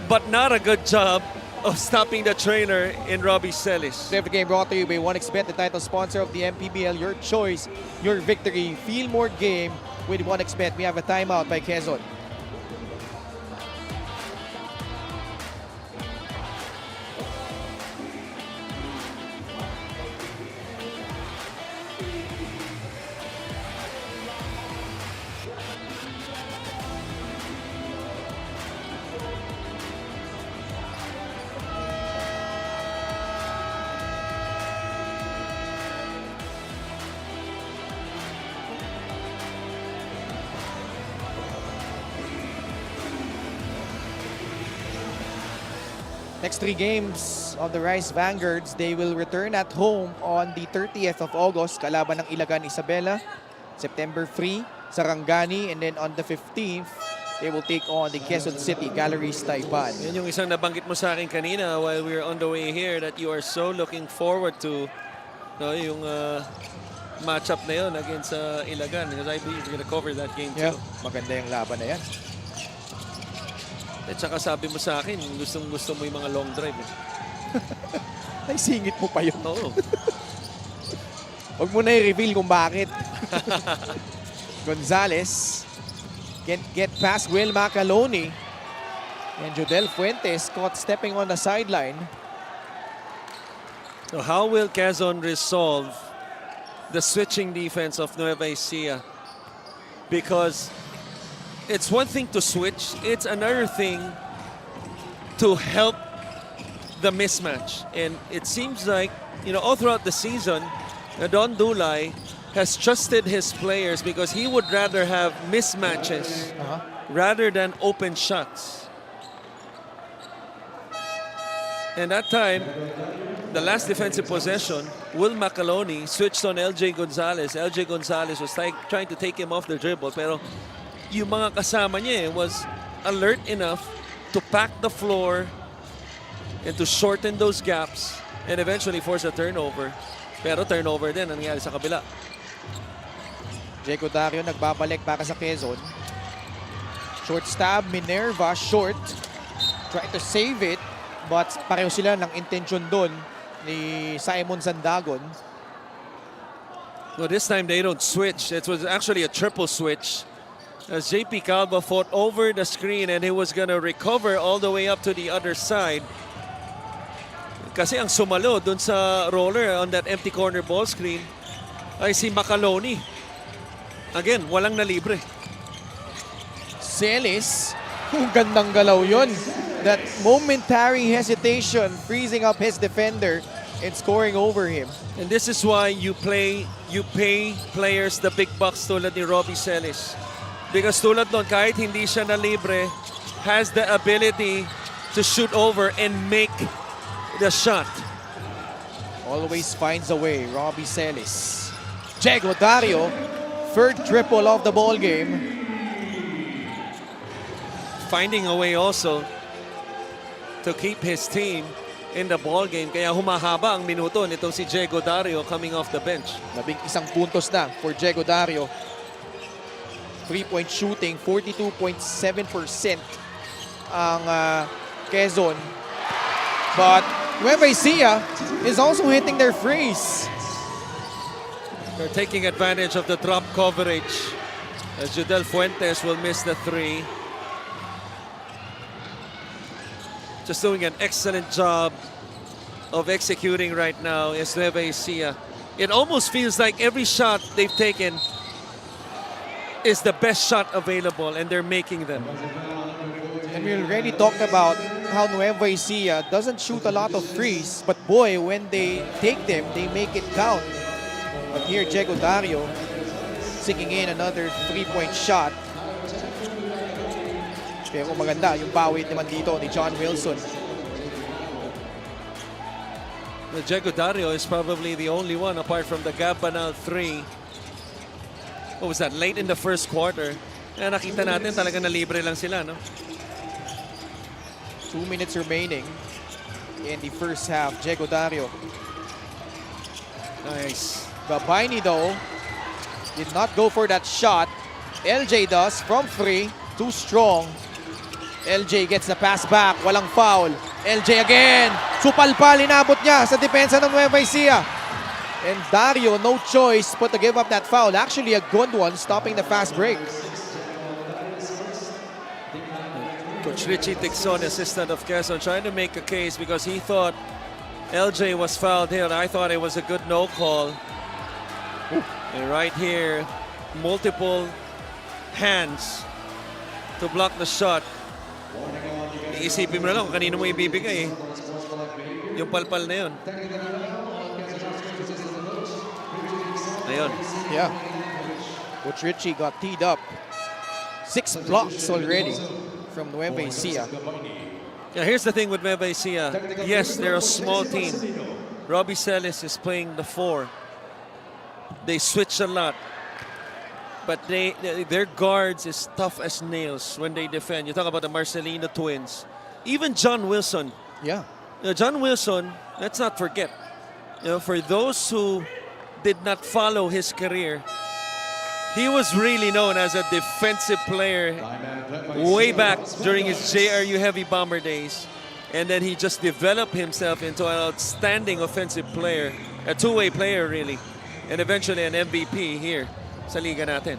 but not a good job of stopping the trainer in Robbie Celis. The game brought to you by 1xBet, the title sponsor of the MPBL. Your choice, your victory. Feel more game with 1xBet. We have a timeout by Quezon. Next 3 games of the Rice Vanguards, they will return at home on the 30th of August, kalaban ng Ilagan Isabela. September 3, Sarangani, and then on the 15th, they will take on the Quezon City Galleries Taipan. Yan yung isang nabanggit mo sa akin kanina while we were on the way here that you are so looking forward to yung matchup na yun against Ilagan, because I believe you're gonna cover that game too. Yeah, maganda yung laban na yan. At saka sabi mo sa akin, gusto mo yung mga long drive. Ay, singit mo pa yun. Oo. Huwag mo na i-reveal kung bakit. Gonzalez can't get past Will Macaloni. And Jodel Fuentes caught stepping on the sideline. So how will Quezon resolve the switching defense of Nueva Ecija? Because it's one thing to switch, it's another thing to help the mismatch. And it seems like, all throughout the season, Don Dulay has trusted his players because he would rather have mismatches rather than open shots. And that time, the last defensive possession, Will Macaloni switched on LJ Gonzalez. LJ Gonzalez was trying to take him off the dribble, pero yung mga kasama niya was alert enough to pack the floor and to shorten those gaps and eventually force a turnover. Pero turnover din ang nangyari sa kabila. Diego Dario nagbabalik para sa Quezon. Short stab, Minerva, short. Try to save it, but pareho sila ng intention doon ni Simon Sandagon. Well, this time they don't switch. It was actually a triple switch. As JP Calva fought over the screen and he was gonna recover all the way up to the other side. Kasi ang sumalo dun sa roller on that empty corner ball screen ay si Macaloni. Again, walang nalibre. Celis, gandang galaw yun. That momentary hesitation, freezing up his defender and scoring over him. And this is why you pay players the big bucks tulad ni Robbie Celis. Because tulad nun, kahit hindi siya na libre, has the ability to shoot over and make the shot. Always finds a way, Robbie Celis. Diego Dario, third triple of the ball game. Finding a way also to keep his team in the ball game. Kaya humahaba ang minuto nitong si Diego Dario coming off the bench. 11 puntos na for Diego Dario. 3-point shooting, 42.7% ang Quezon. But Nueva Ecija is also hitting their threes. They're taking advantage of the drop coverage as Judel Fuentes will miss the three. Just doing an excellent job of executing right now is Nueva Ecija. It almost feels like every shot they've taken is the best shot available and they're making them. And we already talked about how Nueva Ecija doesn't shoot a lot of threes, but boy, when they take them, they make it count. But here, Diego Dario sinking in another 3-point shot. Pero maganda yung bawit naman dito ni John Wilson. The Diego Dario is probably the only one apart from the Gabanal 3. What was that? Late in the first quarter. Kaya nakita natin talaga na libre lang sila, no? 2 minutes remaining in the first half. Diego Dario. Nice. Gabaini though did not go for that shot. LJ does from 3. Too strong. LJ gets the pass back. Walang foul. LJ again. Supalpal, inabot niya sa depensa ng Nueva Ecija. And Dario, no choice but to give up that foul. Actually, a good one, stopping the fast break. Coach Richie Tixon, assistant of Quezon, trying to make a case because he thought LJ was fouled here. I thought it was a good no call. And right here, multiple hands to block the shot. Iisipin mo na lang kung kanino mo ibibigay eh. Yung palpal na yun. Ayun. Yeah. Coach Richie got teed up. 6 blocks already from Nueva Ecija. Yeah, here's the thing with Nueva Ecija. Yes, they're a small team. Robbie Celis is playing the 4. They switch a lot. But their guards is tough as nails when they defend. You talk about the Marcelino twins. Even John Wilson. Yeah. John Wilson, let's not forget, for those who did not follow his career, he was really known as a defensive player way back during his JRU Heavy Bomber days. And then he just developed himself into an outstanding offensive player, a two-way player really, and eventually an MVP here sa liga natin.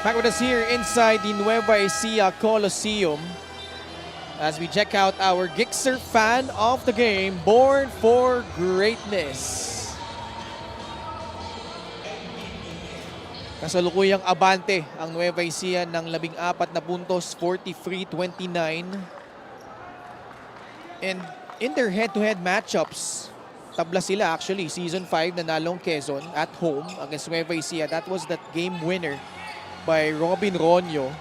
Back with us here inside the Nueva Ecija Coliseum as we check out our Gixxer fan of the game, born for greatness. Kasalukuyang abante ang Nueva Ecija ng 14 na puntos, 43-29. And in their head-to-head matchups, tabla sila actually. Season 5 nanalong Quezon at home against Nueva Ecija. That was that game winner by Robin Ronyo.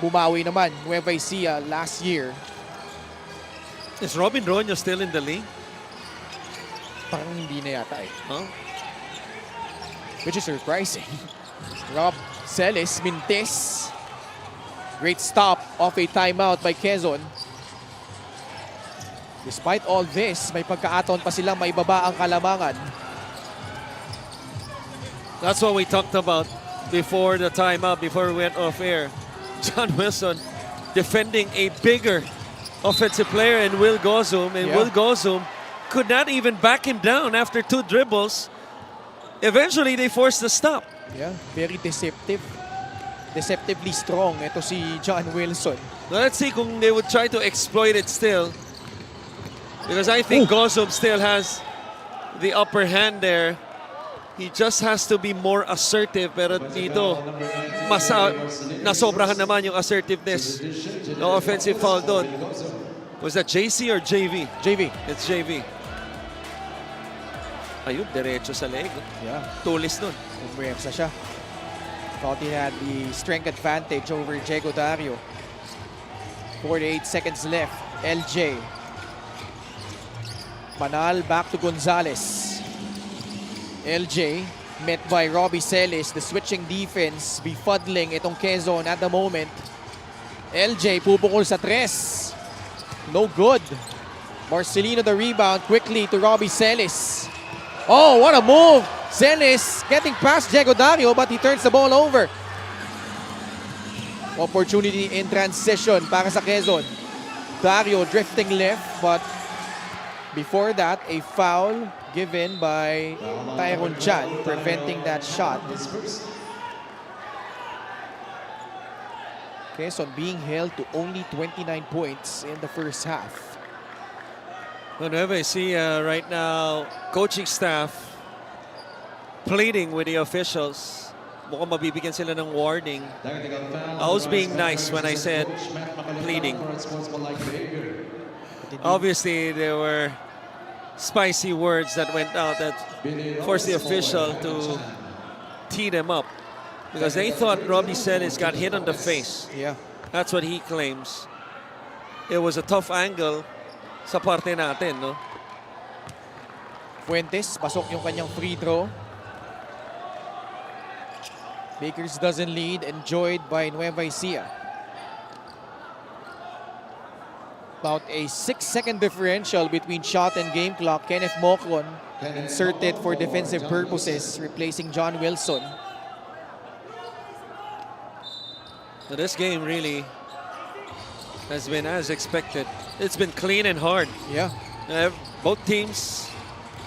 Bumawi naman Nueva Ecija last year. Is Robin Ronyo still in the league? Parang hindi na yata eh. Huh? Which is surprising. Rob Celis, Mintes. Great stop off a timeout by Quezon. Despite all this, may pagkaaton pa silang maibaba ang kalamangan. That's what we talked about before the timeout, before we went off air. John Wilson defending a bigger offensive player in Will Gozum, and Yeah. Will Gozum could not even back him down after 2 dribbles. Eventually, they forced the stop. Yeah, very deceptive. Deceptively strong. Ito si John Wilson. Now, let's see kung they would try to exploit it still. Because I think Gozum still has the upper hand there. He just has to be more assertive. Pero dito, nasobrahan naman yung assertiveness. No offensive foul doon. Was that JC or JV? JV. It's JV. Ayun, diretso sa leg. Yeah, Tulis nun. umwersa siya. Thought he had the strength advantage over Diego Dario. 48 seconds left. LJ. Manal back to Gonzalez. LJ met by Robbie Celis. The switching defense befuddling itong Quezon at the moment. LJ pupukol sa 3. No good. Marcelino the rebound quickly to Robbie Celis. Oh, what a move! Celis getting past Diego Dario, but he turns the ball over. Opportunity in transition para sa Quezon. Dario drifting left, but before that, a foul given by Tyrone Chan, preventing that shot. Quezon being held to only 29 points in the first half. Nueva Ecija right now, coaching staff pleading with the officials. Mukhang mabibigyan sila ng warning. I was being nice when I said pleading. Obviously, there were spicy words that went out that forced the official to tee them up. Because they thought Robbie Celis got hit on the face. Yeah. That's what he claims. It was a tough angle sa parte natin, no? Fuentes, pasok yung kanyang free throw. Bakers doesn't lead, enjoyed by Nueva Ecija. About a 6-second differential between shot and game clock. Kenneth Mocon inserted for defensive purposes, replacing John Wilson. So this game really has been as expected. It's been clean and hard. Yeah. Both teams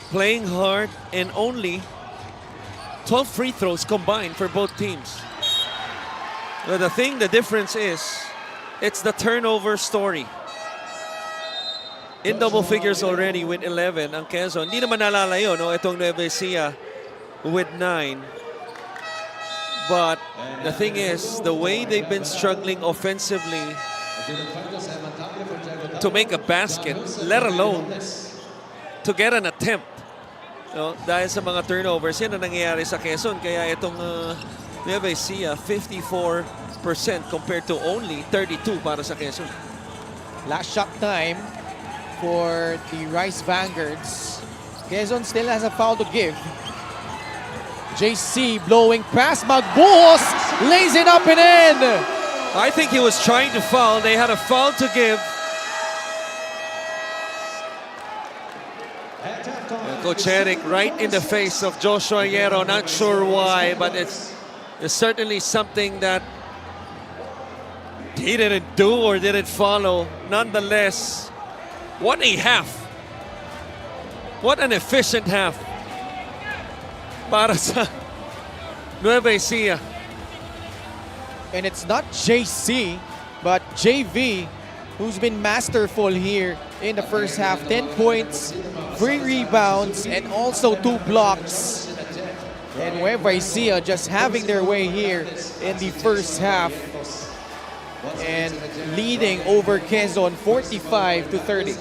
playing hard, and only 12 free throws combined for both teams. But the difference is, it's the turnover story. In double figures already with 11 ang Quezon. Hindi naman nalalayo, no? Itong Nueva Ecija with 9. But the thing is, the way they've been struggling offensively to make a basket, let alone to get an attempt. No? Dahil sa mga turnovers, yan ang nangyayari sa Quezon. Kaya itong Nueva Ecija, 54% compared to only 32 para sa Quezon. Last shot time for the Rice Vanguards. Quezon still has a foul to give. JC blowing past Magbuhos, lays it up and in. I think he was trying to foul. They had a foul to give. Coach Eric right in the face of Joshua Hierro. Not sure why, but it's certainly something that he didn't do or didn't follow. Nonetheless, what a half. What an efficient half para sa Nueva Ecija. And it's not JC, but JV, who's been masterful here in the first half. 10 points, 3 rebounds, and also 2 blocks. And Nueva Ecija just having their way here in the first half and leading over Quezon 45-30.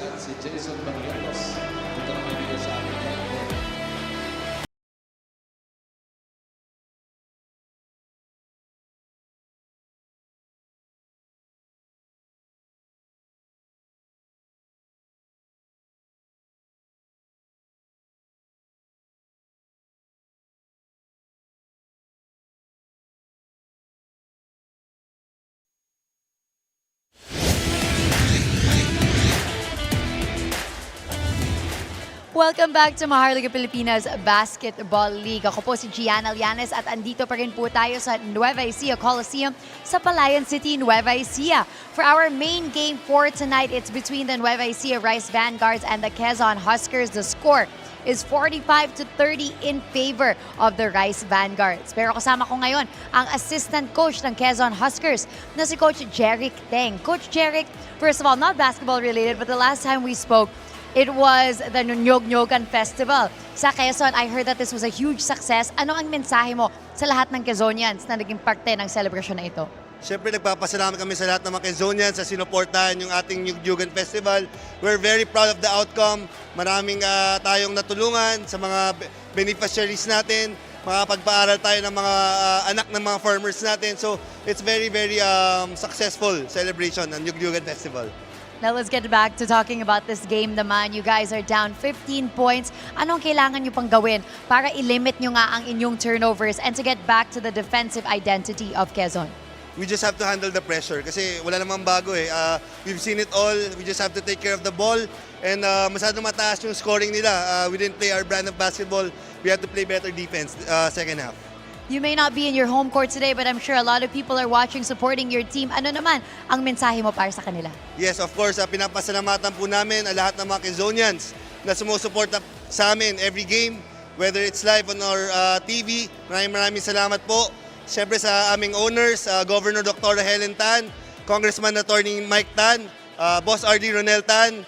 Welcome back to Maharlika Pilipinas Basketball League. Ako po si Gianna Llanes at andito pa rin po tayo sa Nueva Ecija Coliseum sa Palayan City, Nueva Ecija. For our main game for tonight, it's between the Nueva Ecija Rice Vanguards and the Quezon Huskers. The score is 45-30 in favor of the Rice Vanguards. Pero kasama ko ngayon ang assistant coach ng Quezon Huskers na si Coach Jeric Teng. Coach Jeric, first of all, not basketball related, but the last time we spoke, it was the Nyog-Nyogan Festival. Sa Quezon, I heard that this was a huge success. Ano ang mensahe mo sa lahat ng Quezonians na naging parte ng celebration na ito? Siyempre, nagpapasalamat kami sa lahat ng mga Quezonians sa sinuportahan yung ating Nyog-Nyogan Festival. We're very proud of the outcome. Maraming tayong natulungan sa mga beneficiaries natin. Makapagpaaral tayo ng mga anak ng mga farmers natin. So, it's very, very successful celebration ng Nyog-Nyogan Festival. Now let's get back to talking about this game naman. You guys are down 15 points. Anong kailangan nyo pang gawin para i-limit nyo nga ang inyong turnovers and to get back to the defensive identity of Quezon? We just have to handle the pressure kasi wala namang bago eh. We've seen it all. We just have to take care of the ball and masyadong mataas yung scoring nila. We didn't play our brand of basketball. We have to play better defense second half. You may not be in your home court today, but I'm sure a lot of people are watching, supporting your team. Ano naman ang mensahe mo para sa kanila? Yes, of course. Pinapasalamatan po namin ang lahat ng mga Quezonians na sumusuporta sa amin every game, whether it's live on our TV. Maraming salamat po. Siyempre sa aming owners, Governor Dr. Helen Tan, Congressman Attorney Mike Tan, Boss RD Ronel Tan,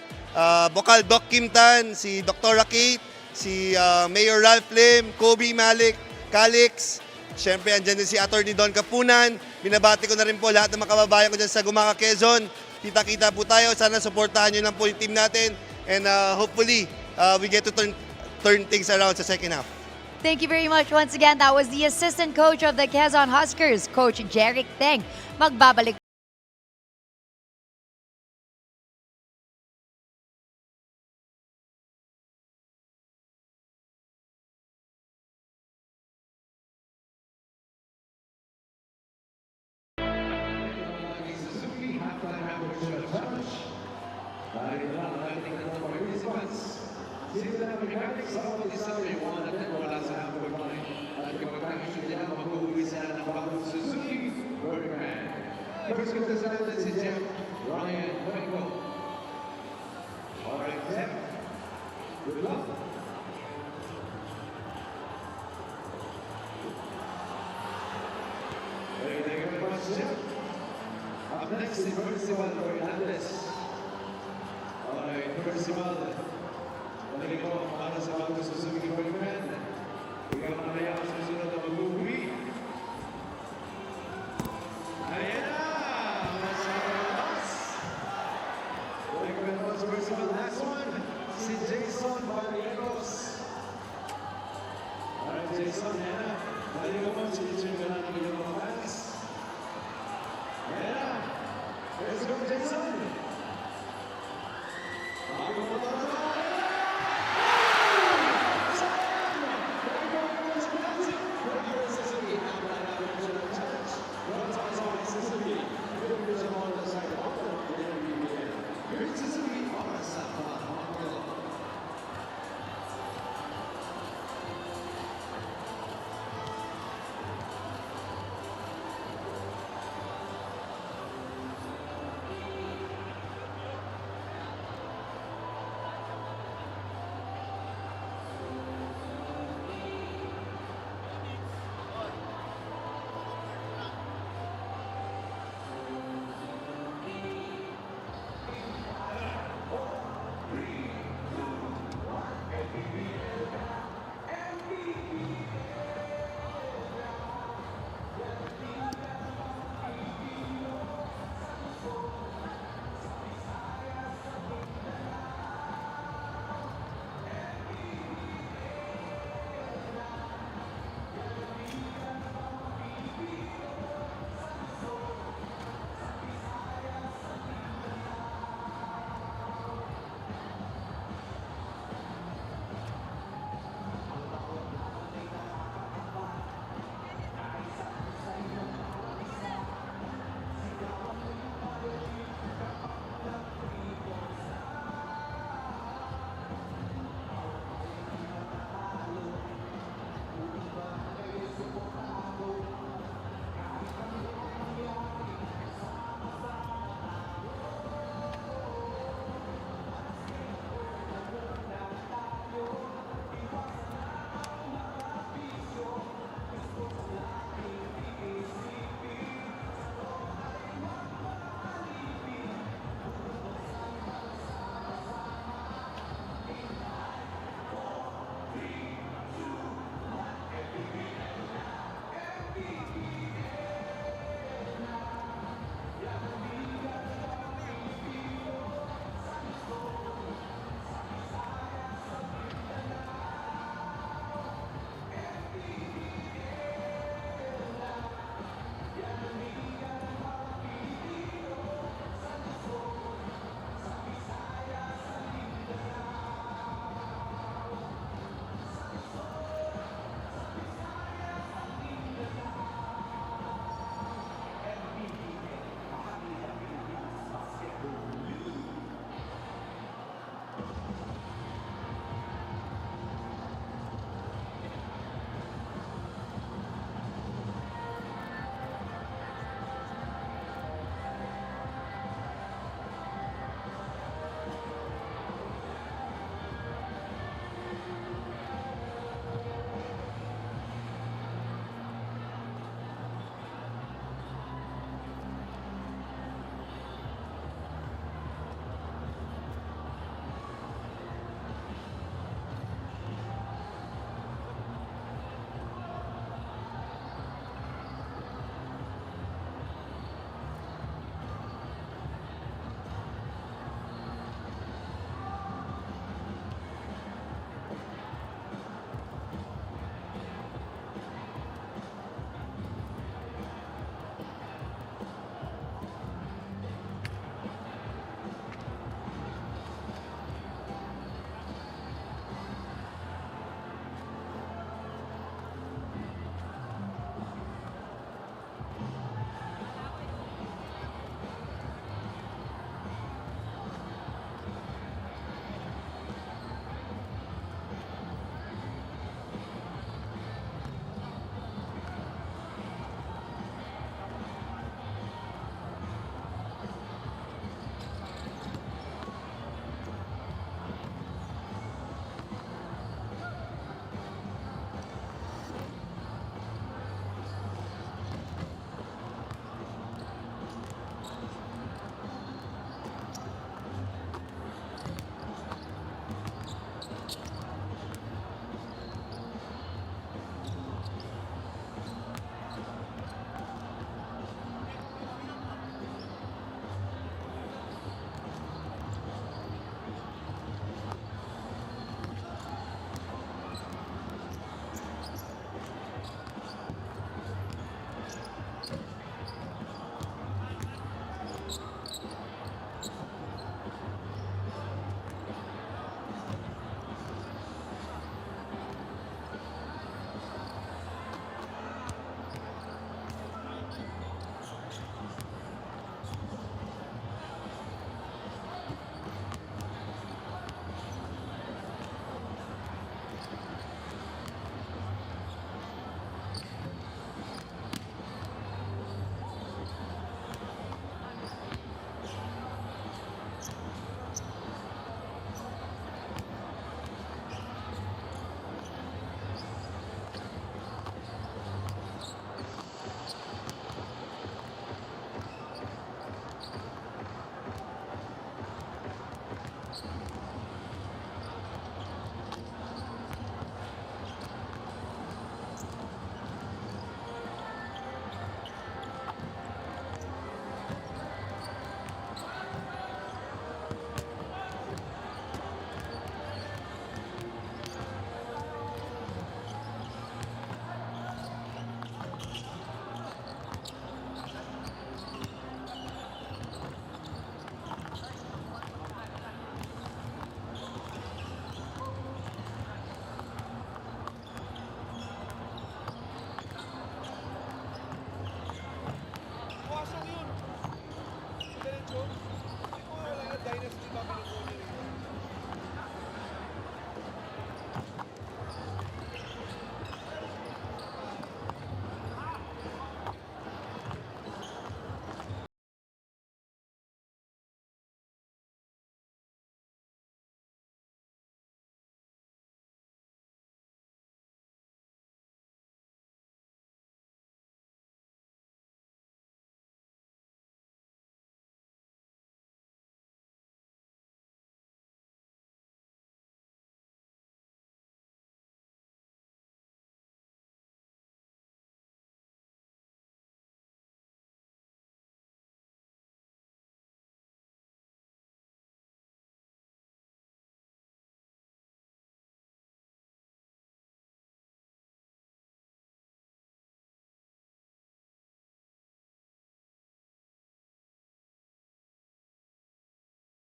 Bokal Doc Kim Tan, si Dr. Kate, si Mayor Ralph Lim, Kobe Malik, Calix. Siyempre, andyan din si Attorney Don Kapunan. Binabati ko na rin po lahat ng mga kababayan ko dyan sa Gumaka, Quezon. Kita-kita po tayo. Sana supportahan nyo lang po yung team natin. And hopefully, we get to turn things around sa second half. Thank you very much. Once again, that was the assistant coach of the Quezon Huskers, Coach Jeric Teng. Magbabalik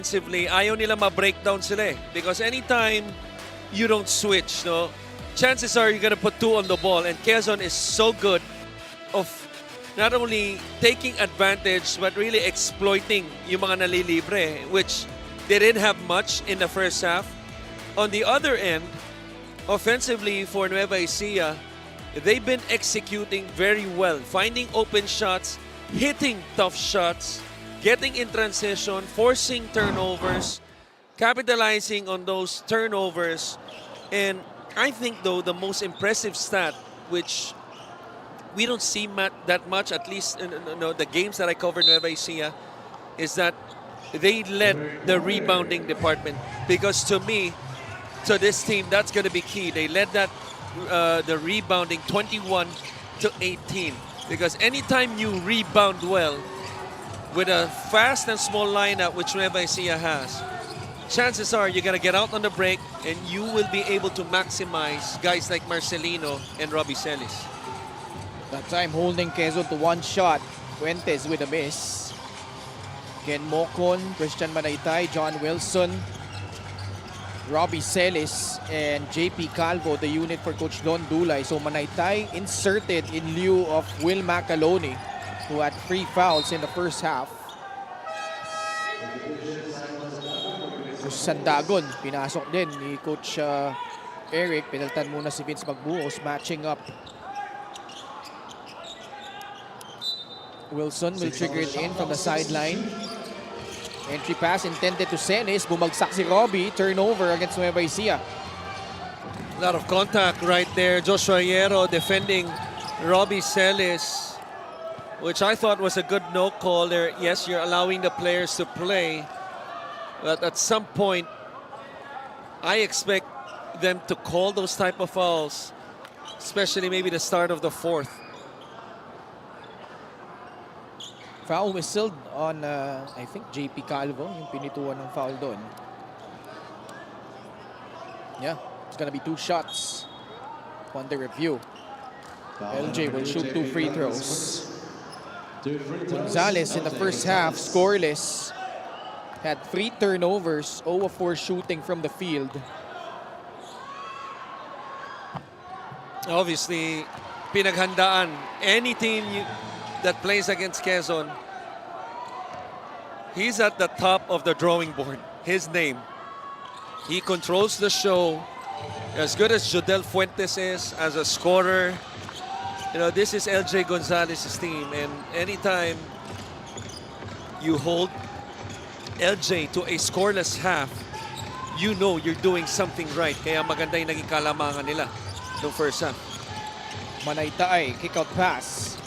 Offensively, ayaw nila ma-breakdown sila eh. Because anytime you don't switch, no, chances are you're gonna put two on the ball. And Quezon is so good of not only taking advantage but really exploiting yung mga nalilibre, which they didn't have much in the first half. On the other end, offensively for Nueva Ecija, they've been executing very well, finding open shots, hitting tough shots, getting in transition, forcing turnovers, capitalizing on those turnovers. And I think, though, the most impressive stat, which we don't see that much, at least in the games that I covered Nueva Ecija, is that they led the rebounding department. Because to me, to this team, that's going to be key. They led that the rebounding 21-18. Because anytime you rebound well, with a fast and small lineup which Nueva Ecija has, chances are you're going to get out on the break and you will be able to maximize guys like Marcelino and Robbie Celis. That time holding Quezon to one shot. Fuentes with a miss. Ken Mocon, Christian Manaytay, John Wilson, Robbie Celis, and JP Calvo, the unit for Coach Don Dulay. So Manaytay inserted in lieu of Will Macaloni, who had 3 fouls in the first half. Sandagon, pinasok din ni Coach Eric. Pinaltan muna si Vince Magbuhos, matching up. Wilson will trigger it in from the sideline. Entry pass intended to Celis. Bumagsak si Robbie. Turnover against Nueva Ecija. A lot of contact right there. Joshua Hierro defending Robbie Celis, which I thought was a good no call there. Yes, you're allowing the players to play, but at some point, I expect them to call those type of fouls, especially maybe the start of the fourth. Foul whistled on, I think, JP Calvo, yung pinituan ng foul doon. Yeah, it's gonna be 2 shots on the review. LJ will shoot 2 free throws. Gonzalez in the first half, scoreless. Had 3 turnovers, 0 of 4 shooting from the field. Obviously, pinaghandaan. Any team that plays against Quezon, he's at the top of the drawing board. His name. He controls the show. As good as Jodel Fuentes is as a scorer, you know, this is LJ Gonzalez's team, and anytime you hold LJ to a scoreless half, you know you're doing something right. Kaya maganda yung naging kalamangan nila no first half. Manaytay, kick-out pass.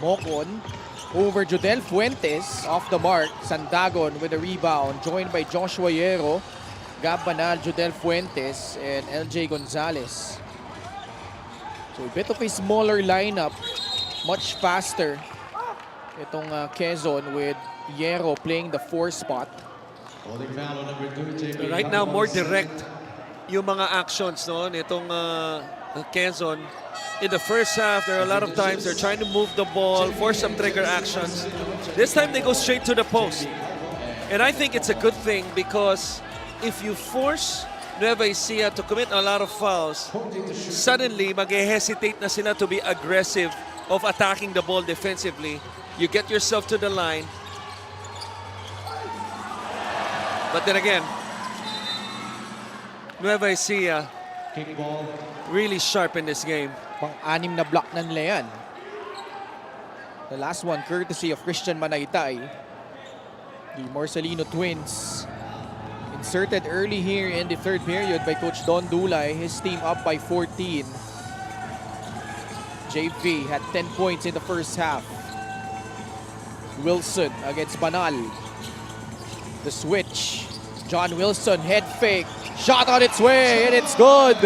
Mocon over Jodel Fuentes, off the mark. Sandagon with a rebound, joined by Joshua Hierro, Gab Banal, Jodel Fuentes, and LJ Gonzalez. So a bit of a smaller lineup, much faster. Itong Quezon with Hierro playing the 4 spot. Right now, more direct yung mga actions no nitong Quezon. In the first half, there are a lot of times they're trying to move the ball, force some trigger actions. This time they go straight to the post. And I think it's a good thing because if you force Nueva Ecija to commit a lot of fouls, suddenly mag-hesitate na sila to be aggressive of attacking the ball defensively. You get yourself to the line. But then again, Nueva Ecija really sharp in this game. Pang-anim na block na nila yan. The last one courtesy of Christian Manaytay. The Marcelino twins inserted early here in the third period by Coach Don Dulay. His team up by 14. JV had 10 points in the first half. Wilson against Banal. The switch. John Wilson, head fake. Shot on its way, and it's good.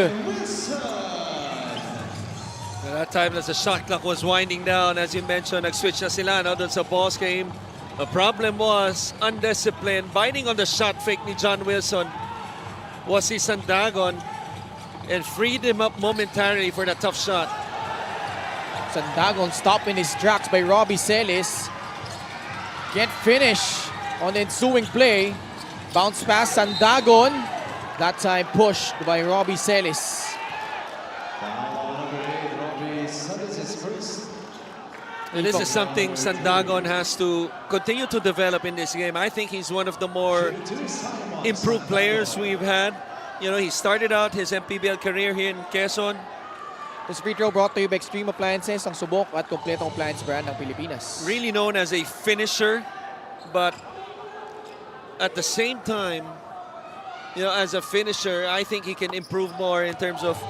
At that time, as the shot clock was winding down, as you mentioned, nag-switch na sila doon sa boss game. The problem was undisciplined. Biting on the shot fake ni John Wilson was si Sandagon and freed him up momentarily for the tough shot. Sandagon stopped in his tracks by Robbie Celis. Can't finish on the ensuing play. Bounce pass, Sandagon. That time pushed by Robbie Celis. And this is something Sandagon has to continue to develop in this game. I think he's one of the more improved players we've had. You know, he started out his MPBL career here in Quezon. This free throw brought to you by Extreme Appliances, ang subok at kompletong appliance brand ng Pilipinas. Really known as a finisher, but at the same time, you know, as a finisher, I think he can improve more in terms of,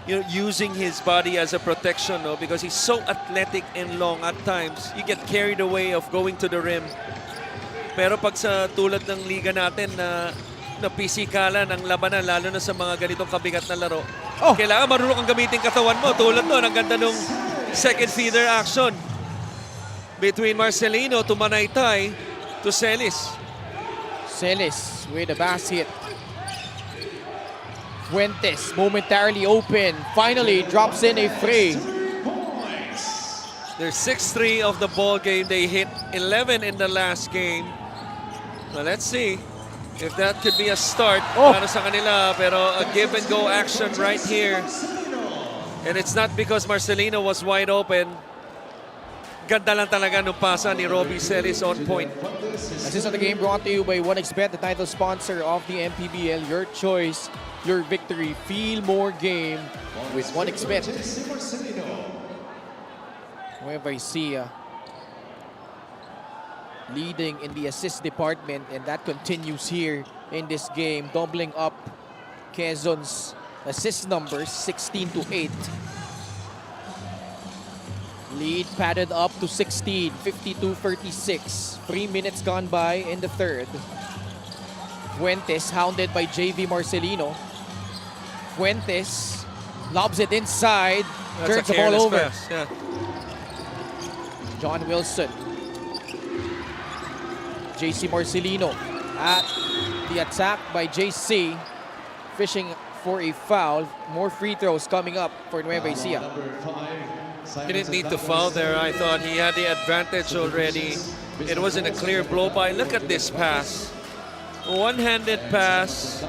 you know, using his body as a protection, no? Because he's so athletic and long at times. You get carried away of going to the rim. Pero pag sa tulad ng liga natin na pisikalan ang labanan, lalo na sa mga ganitong kabigat na laro, kailangan marunong kang gamitin katawan mo. Tulad nun, ang ganda nung second feeder action between Marcelino to Manaytay to Celis. Celis with a basket. Fuentes momentarily open. Finally drops in a free. They're 6-3 of the ball game. They hit 11 in the last game. Well, let's see if that could be a start para sa kanila. Pero a give and go action right here. And it's not because Marcelino was wide open. Ganda lang talaga nung pasa ni Robbie Celis on point. Assist of the game brought to you by 1xBet, the title sponsor of the MPBL. Your choice, your victory. Feel more game with 1xBet. Nueva Ecija leading in the assist department, and that continues here in this game, doubling up Quezon's assist numbers, 16-8. Lead padded up to 16, 52-36. 3 minutes gone by in the third. Fuentes hounded by JV Marcelino. Fuentes lobs it inside, turns the ball over. Pass. Yeah. John Wilson. JC Marcelino at the attack by JC. Fishing for a foul. More free throws coming up for Nueva Ecija. He didn't need to foul there. I thought he had the advantage already. It wasn't a clear blow by. Look at this pass. One-handed pass.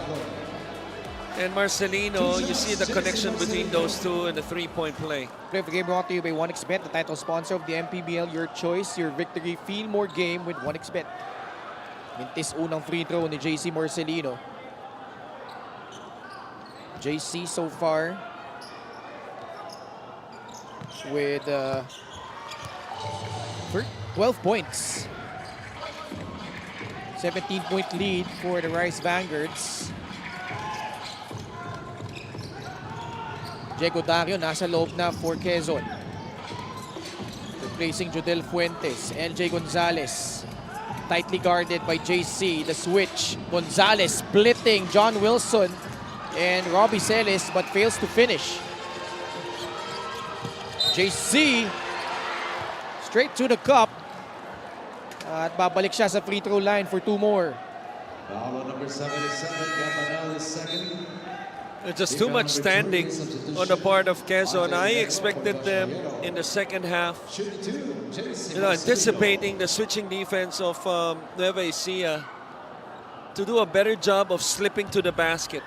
And Marcelino, you see the connection between those two and the three-point play. Play of the game brought to you by 1xBet, the title sponsor of the MPBL. Your choice, your victory. Feel more game with 1xBet. Mintis unang free throw ni JC Marcelino. JC so far with 12 points. 17-point lead for the Rice Vanguards. Diego Dario nasa loob na for Quezon. Replacing Jodel Fuentes. LJ Gonzalez. Tightly guarded by JC. The switch. Gonzalez splitting John Wilson and Robbie Celis, but fails to finish. JC straight to the cup. At babalik siya sa free throw line for 2 more. Foul on number 77, Gabanal is second. Just too much standing on the part of Quezon. I expected them in the second half, anticipating the switching defense of Nueva Ecija to do a better job of slipping to the basket.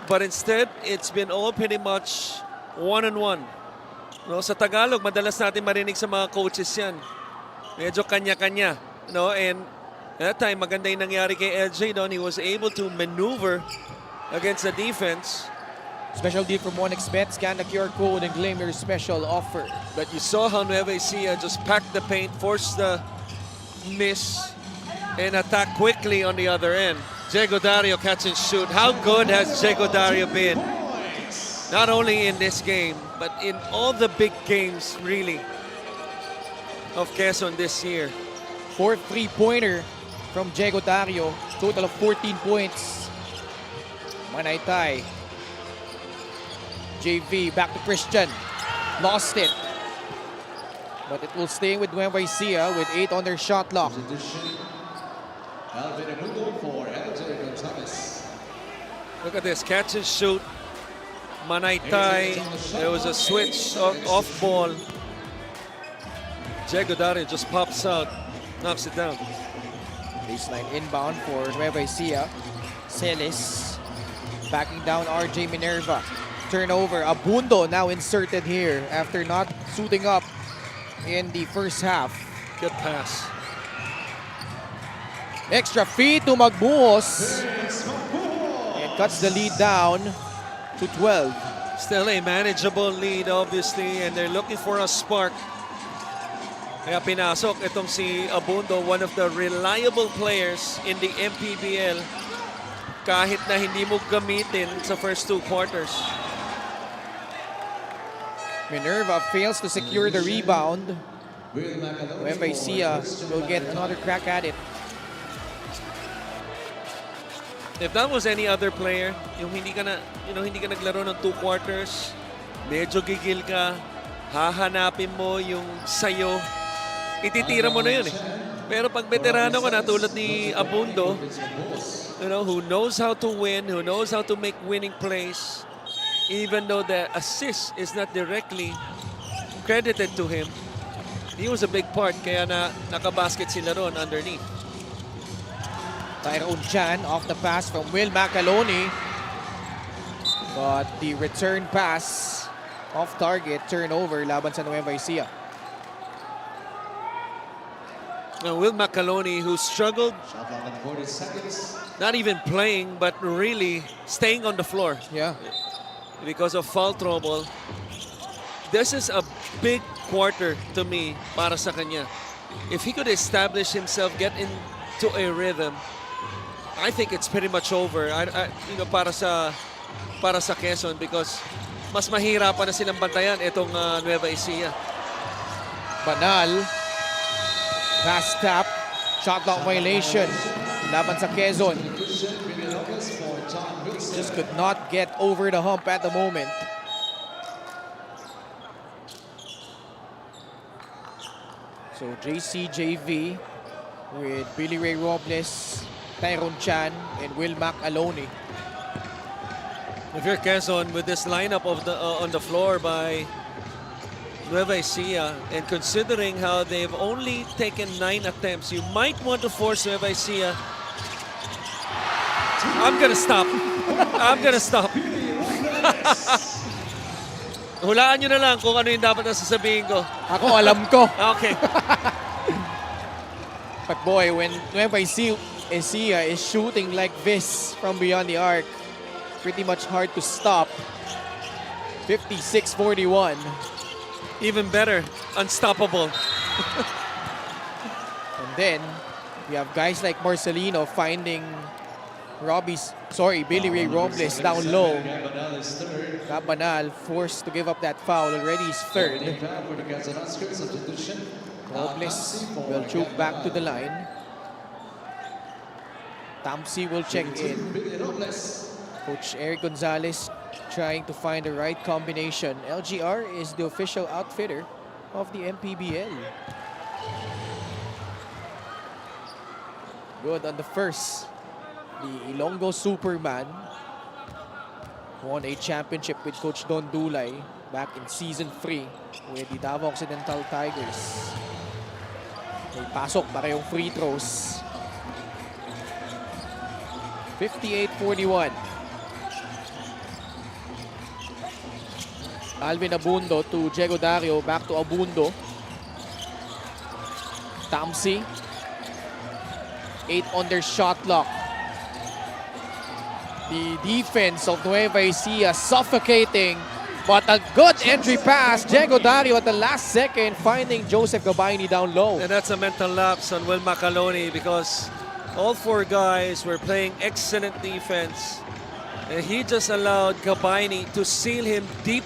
But instead, it's been all pretty much one-on-one. No, sa Tagalog, madalas natin marinig sa mga coaches yan. Medyo kanya-kanya. No? And That time, maganda yung nangyari kay LJ doon. He was able to maneuver against the defense. Special deal from 1xBet. Scan the QR code and claim your special offer. But you saw how Nueva Ecija just packed the paint, forced the miss, and attack quickly on the other end. Diego Dario catch and shoot. How good has Diego Dario been? Not only in this game, but in all the big games, really, of Quezon this year. Fourth three-pointer from Diego Dario. Total of 14 points. Manaytay. JV back to Christian. Lost it. But it will stay with Nueva Ecija with 8 on their shot clock. Look at this, catch and shoot. Manaytay, there was a switch off ball. Diego Dario just pops out, knocks it down. Baseline inbound for Nueva Ecija. Celis backing down RJ Minerva. Turnover. Abundo now inserted here after not suiting up in the first half. Good pass. Extra feed to Magbuhos. And cuts the lead down to 12. Still a manageable lead, obviously, and they're looking for a spark. Kaya pinasok itong si Abundo, one of the reliable players in the MPBL, kahit na hindi mo gamitin sa first 2 quarters. Minerva fails to secure the rebound. Nueva Ecija will get another crack at it. If that was any other player, yung hindi ka naglaro ng 2 quarters, medyo gigil ka, hahanapin mo yung sayo, ititira mo na yun eh. Pero pag veterano ka na tulad ni Abundo, who knows how to win, who knows how to make winning plays, even though the assist is not directly credited to him, he was a big part, kaya nakabasket sila ron underneath. Tyrone Chan off the pass from Will Macaloni. But the return pass off target, turnover laban sa Nueva Ecija. Now Will Macaloni, who struggled, not even playing, but really staying on the floor. Yeah. Because of foul trouble. This is a big quarter to me para sa kanya. If he could establish himself, get into a rhythm, I think it's pretty much over. Para sa Quezon, because mas mahirapan na silang bantayan itong Nueva Ecija. Banal. Pass tap. Shot clock violation. Laban sa Quezon. Just could not get over the hump at the moment. So JCJV with Billy Ray Robles, Tyrone Chan, and Will Macaloni. If you're Quezon with this lineup of on the floor by Nueva Ecija, and considering how they've only taken 9 attempts, you might want to force Nueva Ecija. I'm gonna stop. I'm gonna stop. Hulaan nyo na lang kung ano yung dapat na sasabihin ko. Ako, alam ko. Okay. But boy, when Nueva Ecija is shooting like this from beyond the arc, pretty much hard to stop. 56-41. Even better, unstoppable. And then, we have guys like Marcelino finding Billy Ray Robles down low. Banal forced to give up that foul. Already his third. Robles will choke back to the line. Tamsi will check in. Coach Eric Gonzalez trying to find the right combination. LGR is the official outfitter of the MPBL. Good on the first. The Ilonggo Superman won a championship with Coach Don Dulay back in Season 3 with the Davao Occidental Tigers. May pasok, parehong free throws. 58-41. Alvin Abundo to Diego Dario, back to Abundo. Tamsi. 8 on their shot clock. The defense of Nueva Ecija suffocating, but a good entry pass. Diego Dario at the last second finding Joseph Gabayni down low. And that's a mental lapse on Will Macaloni because all four guys were playing excellent defense. And he just allowed Gabayni to seal him deep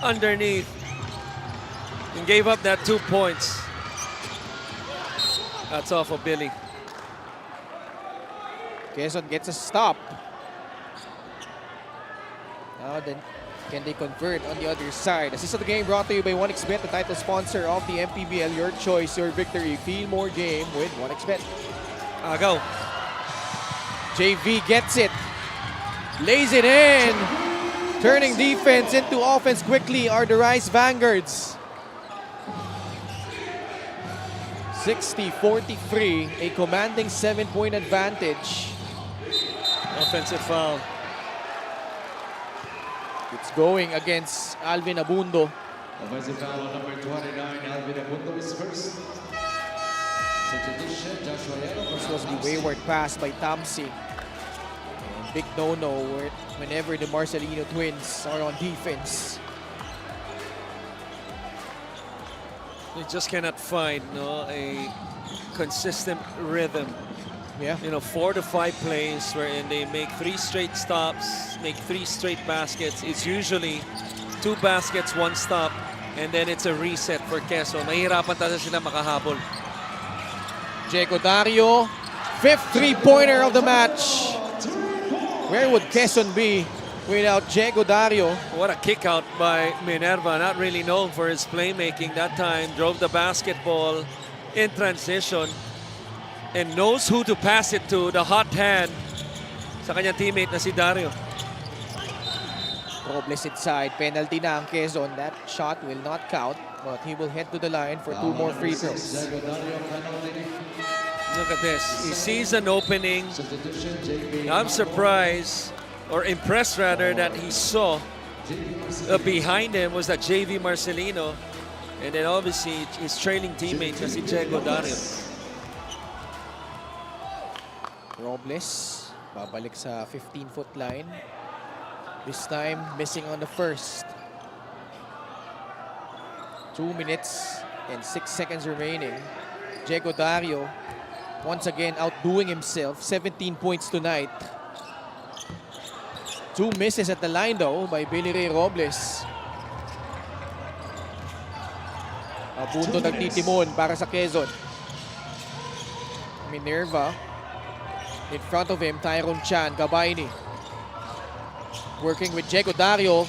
underneath and gave up that 2 points. That's off of Billy. Quezon gets a stop. Now then, can they convert on the other side? Assist of the game brought to you by 1xBet, the title sponsor of the MPBL. Your choice, your victory. Feel more game with 1xBet. Go. JV gets it. Lays it in. Turning defense into offense quickly are the Rice Vanguards. 60-43, a commanding 7-point advantage. Offensive foul. It's going against Alvin Abundo. Offensive foul on number 29, Alvin Abundo is first. Substitution, Joshua Yellow. This was the wayward pass by Tamsi. And big no-no whenever the Marcelino twins are on defense. They just cannot find a consistent rhythm. Yeah. 4 to 5 plays wherein they make 3 straight stops, make 3 straight baskets. It's usually 2 baskets, 1 stop, and then it's a reset for Quezon. Mahirapan talaga sila makahabol. Diego Dario, 5th three-pointer of the match. Where would Quezon be without Diego Dario? What a kick out by Minerva, not really known for his playmaking that time. Drove the basketball in transition and knows who to pass it to, the hot hand sa kanyang teammate na si Dario. Robles inside, penalty na ang Quezon. That shot will not count, but he will head to the line for 2 more free throws. Look at this. He sees an opening. I'm surprised, or impressed rather, that he saw behind him was that JV Marcelino. And then obviously his trailing teammate na si Diego Dario. Robles, babalik sa 15-foot line. This time, missing on the first. 2 minutes and 6 seconds remaining. Diego Dario, once again outdoing himself. 17 points tonight. 2 misses at the line though by Billy Ray Robles. Abundo nagtitimon para sa Quezon. Minerva. In front of him, Tyrone Chan, Gabayni. Working with Diego Dario.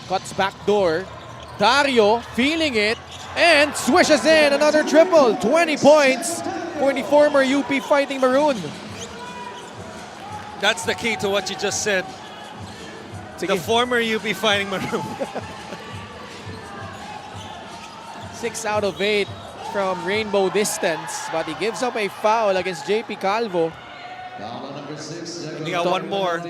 Cuts back door. Dario feeling it and swishes in another triple. 20 points for the former UP Fighting Maroon. That's the key to what you just said. The former UP Fighting Maroon. 6 out of 8 from rainbow distance, but he gives up a foul against JP Calvo. Number 6, He got one more.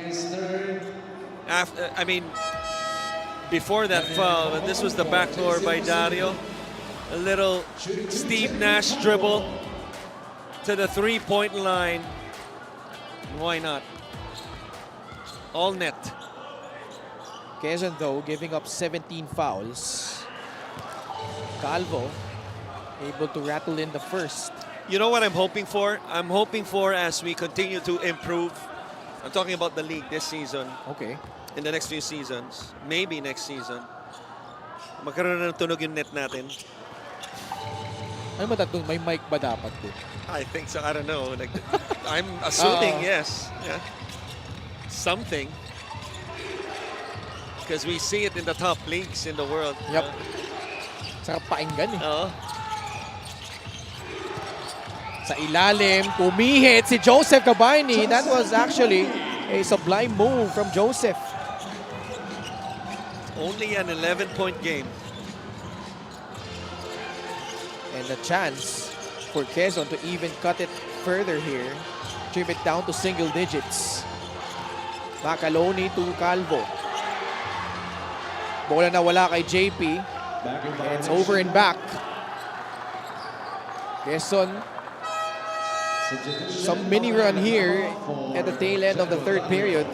Before that foul, and this was the backdoor by Dario. A little Steve Nash dribble to the 3-point line. Why not? All net. Quezon though giving up 17 fouls. Calvo able to rattle in the first. You know what I'm hoping for? I'm hoping for, as we continue to improve, I'm talking about the league this season, Okay. in the next few seasons, maybe next season, magkaroon na ng tunog yung net natin. Ano ba tatong? May mic ba dapat din? I think so. I don't know. Like, I'm assuming yes. Yeah. Something. Because we see it in the top leagues in the world. Yep. Sarap painggan eh. Oo. Sa ilalim, pumihit si Joseph Gabayni. That was actually a sublime move from Joseph. Only an 11-point game. And a chance for Quezon to even cut it further here. Trim it down to single digits. Macaloni to Calvo. Bola na wala kay JP. And it's over and back. Quezon Some mini run here at the tail end of the third period.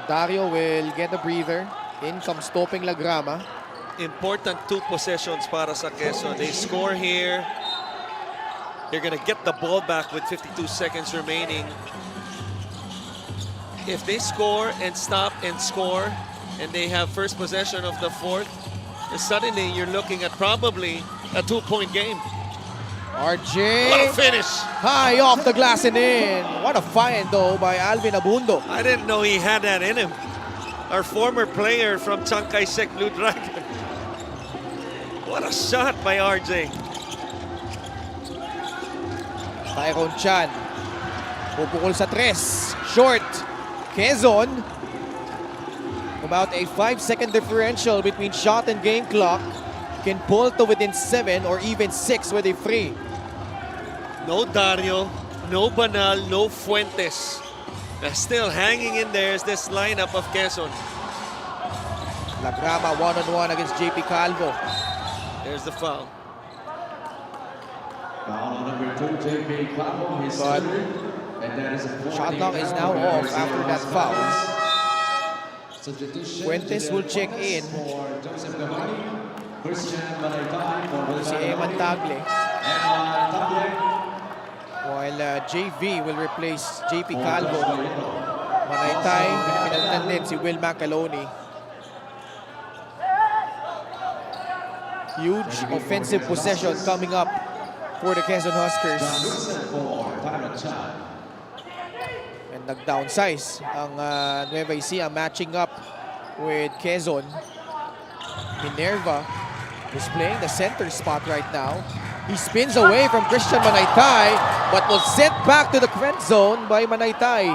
Dario will get a breather. In comes Topeng Lagrama. Important 2 possessions para sa Quezon. They score here. They're gonna get the ball back with 52 seconds remaining. If they score and stop and score, and they have first possession of the fourth, suddenly you're looking at probably a 2-point game. RJ. What a finish! High off the glass and in. What a find though by Alvin Abundo. I didn't know he had that in him. Our former player from Chiang Kai-shek Blue Dragon. What a shot by RJ. Tyrone Chan. Pupukol sa 3. Short. Quezon. About a 5-second differential between shot and game clock. Can pull to within 7 or even 6 with a free. No Dario, no Banal, no Fuentes. Still hanging in there is this lineup of Quezon. Lagrama one-on-one against JP Calvo. There's the foul. Foul number 2, JP Clavo, his But third. And that is a shot clock is now off after that foul. Substitution Fuentes will check in. For Joseph Gabani, Christian Malaytay for Si Eman Tagle. Tagle. While JV will replace JP Calvo. Manaytay, pinalitan din si Will Macaloni. Huge offensive possession coming up for the Quezon Huskers. And nag-downsize ang Nueva Ecija matching up with Quezon. Minerva is playing the center spot right now. He spins away from Christian Manaytay, but was sent back to the friend zone by Manaytay.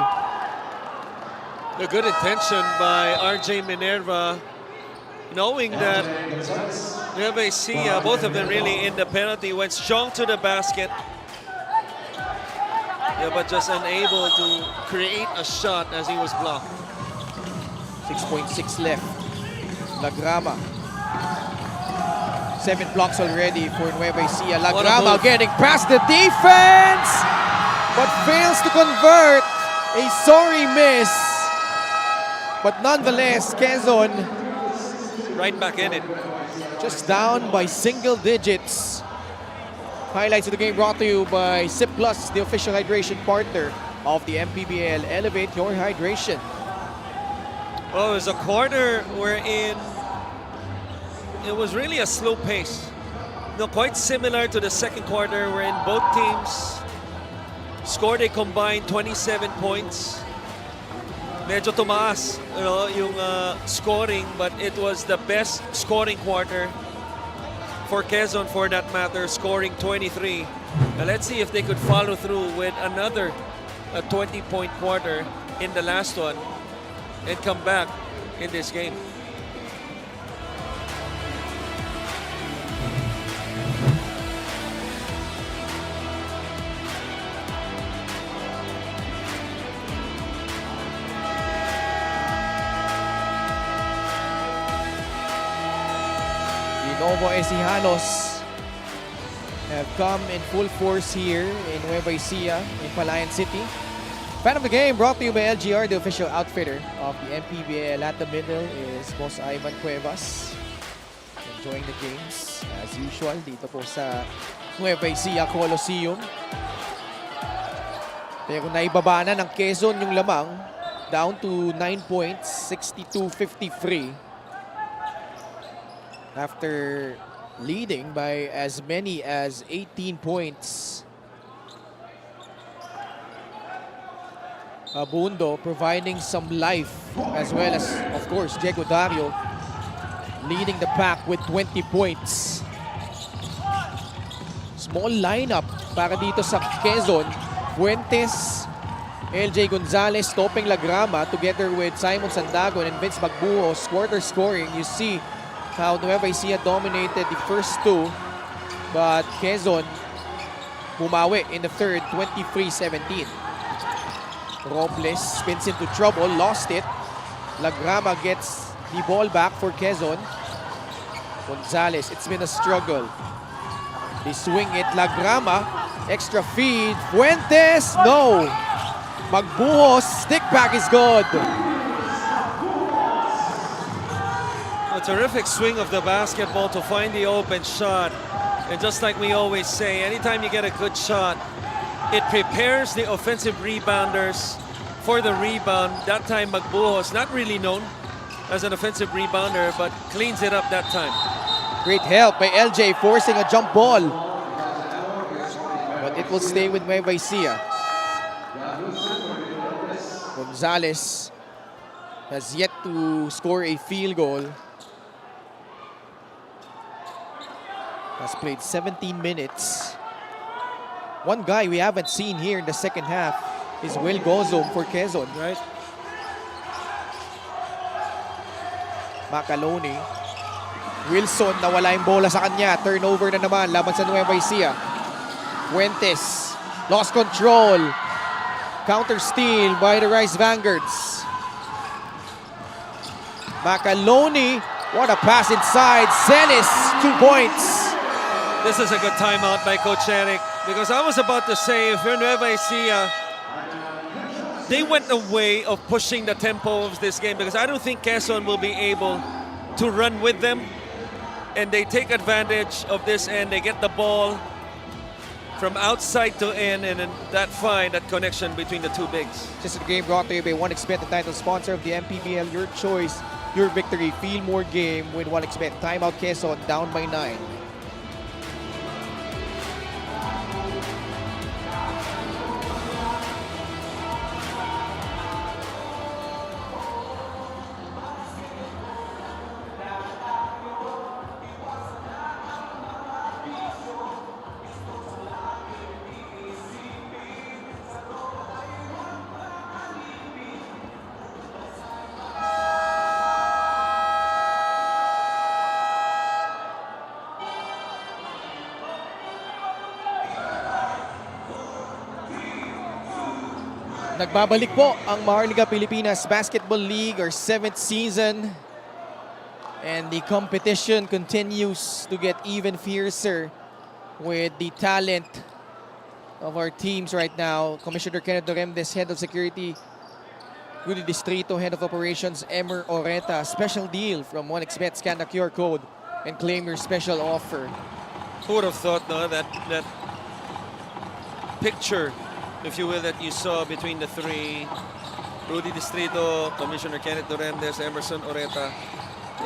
A good intention by RJ Minerva, knowing that Nueva Ecija, both of them really in the penalty, went strong to the basket. Yeah, but just unable to create a shot as he was blocked. 6.6 left. Lagrama. 7 blocks already for Nueva Ecija. What a Lagrama move. getting past the defense, but fails to convert. A sorry miss. But nonetheless, Quezon Right back in it. just down by single digits. Highlights of the game brought to you by Sip Plus, the official hydration partner of the MPBL. Elevate your hydration. Well, it was a quarter wherein it was really a slow pace. Quite similar to the second quarter wherein both teams scored a combined 27 points. Medyo tumaas, yung scoring, but it was the best scoring quarter for Quezon for that matter, scoring 23. Now let's see if they could follow through with another 20-point quarter in the last one and come back in this game. Nueva Ecijanos have come in full force here in Nueva Ecija in Palayan City. Fan of the game brought to you by LGR, the official outfitter of the MPBL. At the middle is Boss Ivan Cuevas. Enjoying the games as usual dito po sa Nueva Ecija Coliseum. Pero naibaba na ng Quezon yung lamang, down to 9 points, 62-53. After leading by as many as 18 points. Abundo providing some life, as well as, of course, Diego Dario leading the pack with 20 points. Small lineup para dito sa Quezon. Fuentes, LJ Gonzalez, Topeng Lagrama, together with Simon Sandagon and Vince Magbuhos. Quarter scoring, you see how Nueva Ecija dominated the first two, but Quezon bumawi in the third, 23-17. Robles spins into trouble, lost it. Lagrama gets the ball back for Quezon. Gonzalez, it's been a struggle. They swing it, Lagrama Extra feed. Fuentes, no. Magbuhos, stick back is good. A terrific swing of the basketball to find the open shot. And just like we always say, anytime you get a good shot, it prepares the offensive rebounders for the rebound. That time, Magbuhos, not really known as an offensive rebounder, but cleans it up that time. Great help by LJ, forcing a jump ball. But it will stay with Nueva Ecija. Gonzalez has yet to score a field goal. Has played 17 minutes. One guy we haven't seen here in the second half is Will Gozom for Quezon. Right? Macaloni. Wilson, nawala yung bola sa kanya. Turnover na naman laban sa Nueva Ecija. Fuentes, lost control. Counter steal by the Rice Vanguards. Macaloni, what a pass inside. Celis, 2 points. This is a good timeout by Coach Eric, because I was about to say, if you're Nueva Ecija, they went away of pushing the tempo of this game, because I don't think Quezon will be able to run with them, and they take advantage of this and they get the ball from outside to in, and then that connection between the two bigs. This is the game brought to you by OneXBet, the title sponsor of the MPBL. Your choice, your victory. Feel more game with OneXBet. Timeout Quezon, down by 9. Nagbabalik po ang Maharlika Pilipinas Basketball League, our 7th season. And the competition continues to get even fiercer with the talent of our teams right now. Commissioner Kenneth Doremdes, Head of Security. Rudy Distrito, Head of Operations. Emer Oreta, special deal from OneXBet. Scan the QR code and claim your special offer. Who would have thought, no, that picture, if you will, that you saw between the three, Rudy Distrito, Commissioner Kenneth Doremdes, Emerson Oreta.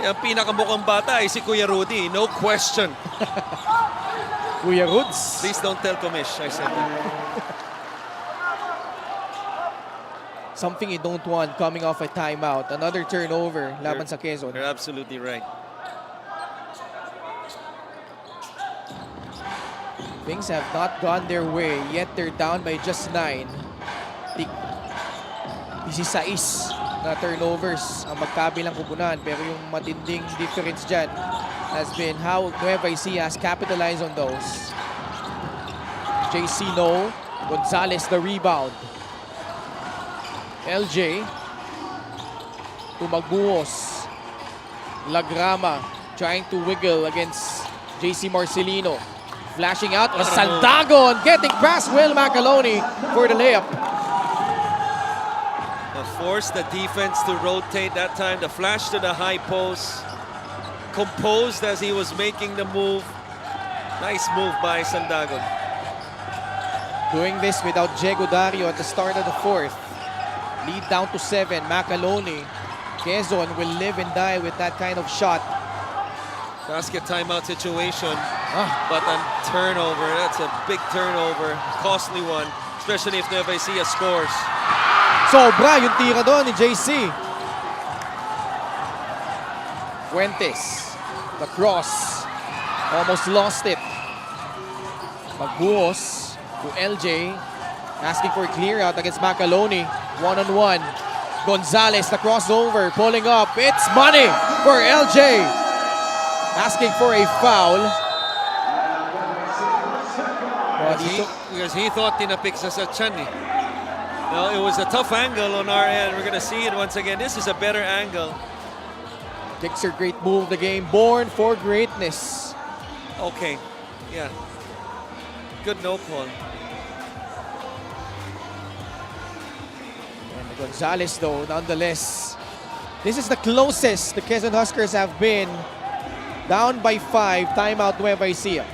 Ang pinakamukhang bata ay si Kuya Rudy, no question. Kuya Ruds. Please don't tell Commish I said that. Something you don't want coming off a timeout. Another turnover laban sa Quezon. You're absolutely right. Things have not gone their way, yet they're down by just 9. 16 na turnovers ang magkabilang kupunan, pero yung matinding difference dyan has been how Nueva Ecija has capitalized on those. JC no, Gonzalez the rebound. LJ to Magbuhos. Lagrama trying to wiggle against JC Marcelino. Flashing out, Saldagon getting past Will Macaloni for the layup. Forced the defense to rotate that time. The flash to the high post. Composed as he was making the move. Nice move by Saldagon. Doing this without Diego Dario at the start of the 4th. Lead down to 7. Macaloni. Quezon will live and die with that kind of shot. Basket timeout situation, but a turnover. That's a big turnover, costly one, especially if Nueva Ecija scores. Sobra yung tira doon ni JC. Fuentes, the cross, almost lost it. Magbuhos to LJ, asking for a clear out against Macaloni. One-on-one. Gonzalez, the crossover, pulling up. It's money for LJ. Asking for a foul. Because he thought tinapik sa Chan. No, it was a tough angle on our end. We're going to see it once again. This is a better angle. Kicks are great move. The game born for greatness. Okay, yeah. Good no call. Gonzalez, though, nonetheless, this is the closest the Quezon Huskers have been. Down by 5, timeout Nueva Ecija.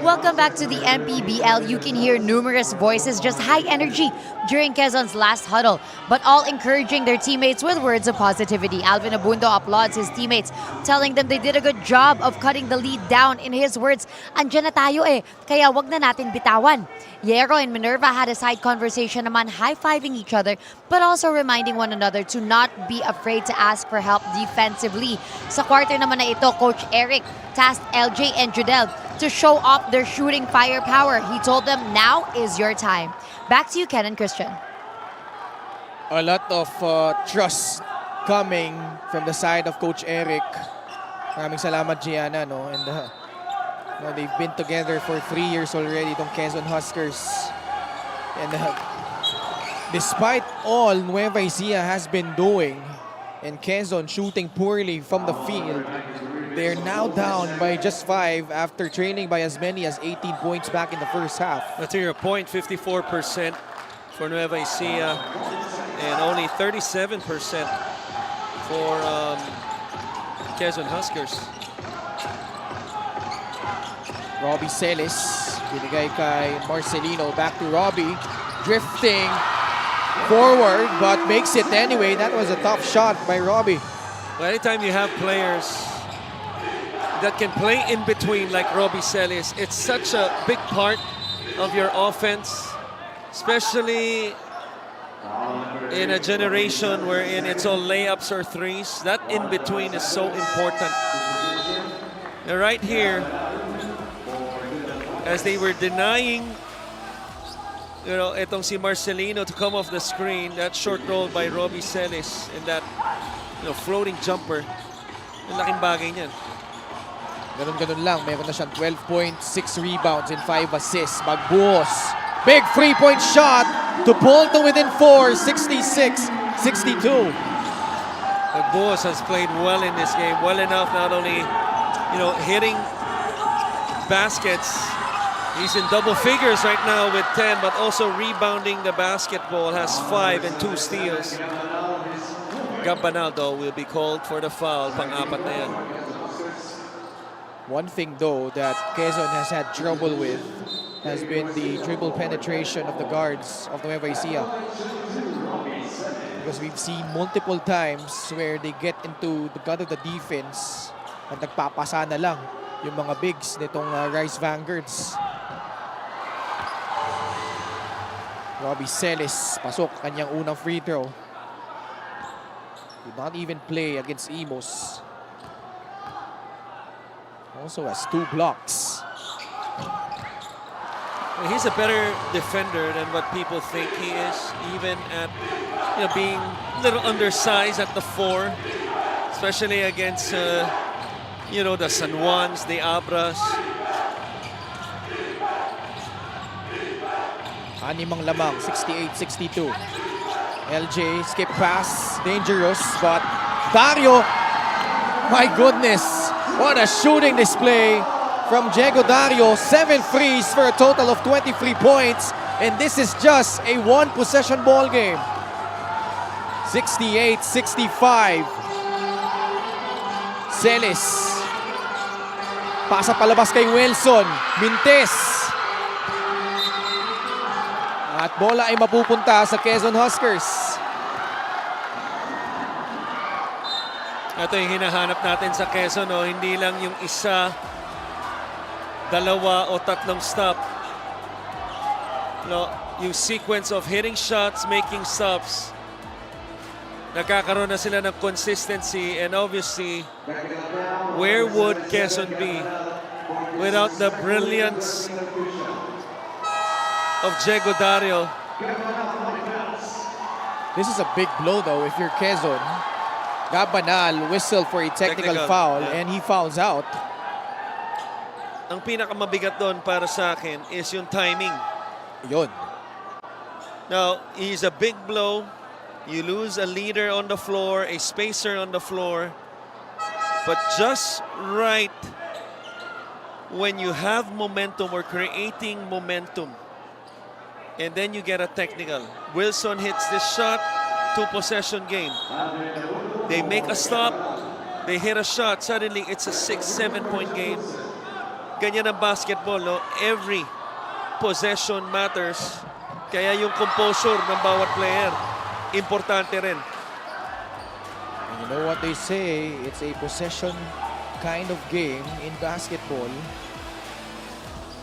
Welcome back to the MPBL. You can hear numerous voices, just high energy during Quezon's last huddle, but all encouraging their teammates with words of positivity. Alvin Abundo applauds his teammates, telling them they did a good job of cutting the lead down. In his words, andyan na tayo kaya wag na natin bitawan. Yero and Minerva had a side conversation naman, high-fiving each other, but also reminding one another to not be afraid to ask for help defensively. Sa quarter naman na ito, Coach Eric tasked LJ and Judel to show off their shooting firepower. He told them, now is your time. Back to you, Ken and Christian. A lot of trust coming from the side of Coach Eric. Maraming salamat, Gianna, no? And they've been together for 3 years already, itong Quezon Huskers. And despite all Nueva Ecija has been doing, and Quezon shooting poorly from the field, they're now down by just 5 after trailing by as many as 18 points back in the first half. To your point, 54% for Nueva Ecija and only 37% for Quezon Huskers. Robbie Celis, binigay kay Marcelino, back to Robbie, drifting forward but makes it anyway. That was a tough shot by Robbie. Well, anytime you have players that can play in between like Robbie Celis, it's such a big part of your offense, especially in a generation wherein it's all layups or threes. That in between is so important. And right here, as they were denying, itong si Marcelino to come off the screen, that short roll by Robbie Celis and that floating jumper, yung laking bagay niyan. Ganun-ganun lang, meron na siyang 12 points, 6 rebounds, and 5 assists. Magbuhos, big 3-point shot to pull to within 4, 66-62. Magbuhos has played well in this game, well enough not only, hitting baskets. He's in double figures right now with 10, but also rebounding the basketball, has 5 and 2 steals. Gabanaldo will be called for the foul, pang-apat na yan. One thing, though, that Quezon has had trouble with has been the dribble penetration of the guards of Nueva Ecija. Because we've seen multiple times where they get into the gut of the defense at nagpapasa na lang yung mga bigs nitong Rice Vanguards. Robbie Celis, pasok kanyang unang free throw. Did not even play against Imos. Also has 2 blocks. He's a better defender than what people think he is, even at being a little undersized at the 4, especially against the San Juans, the Abras. Animang lamang, 68-62. LJ, skip pass, dangerous, but Dario, my goodness, what a shooting display from Diego Dario. 7 threes for a total of 23 points, and this is just a 1-possession ball game. 68-65. Celis, pasa palabas kay Wilson, Mintes. At bola ay mapupunta sa Quezon Huskers. Ito yung hinahanap natin sa Quezon, hindi lang yung isa, 2 o 3 stop. Yung sequence of hitting shots, making stops. Nagkakaroon na sila ng consistency, and obviously, where would Quezon be without the brilliance of Diego Dario? This is a big blow, though, if you're Quezon. Gabanal whistled for a technical foul, and he fouls out. Ang pinakamabigat doon para sa akin is yung timing. Yun. Now, he's a big blow. You lose a leader on the floor, a spacer on the floor. But just right when you have momentum or creating momentum, and then you get a technical. Wilson hits this shot, 2-possession game. They make a stop, they hit a shot, suddenly it's a 6-7 point game. Ganyan ang basketball, no? Every possession matters. Kaya yung composure ng bawat player, importante rin. And you know what they say, it's a possession kind of game in basketball.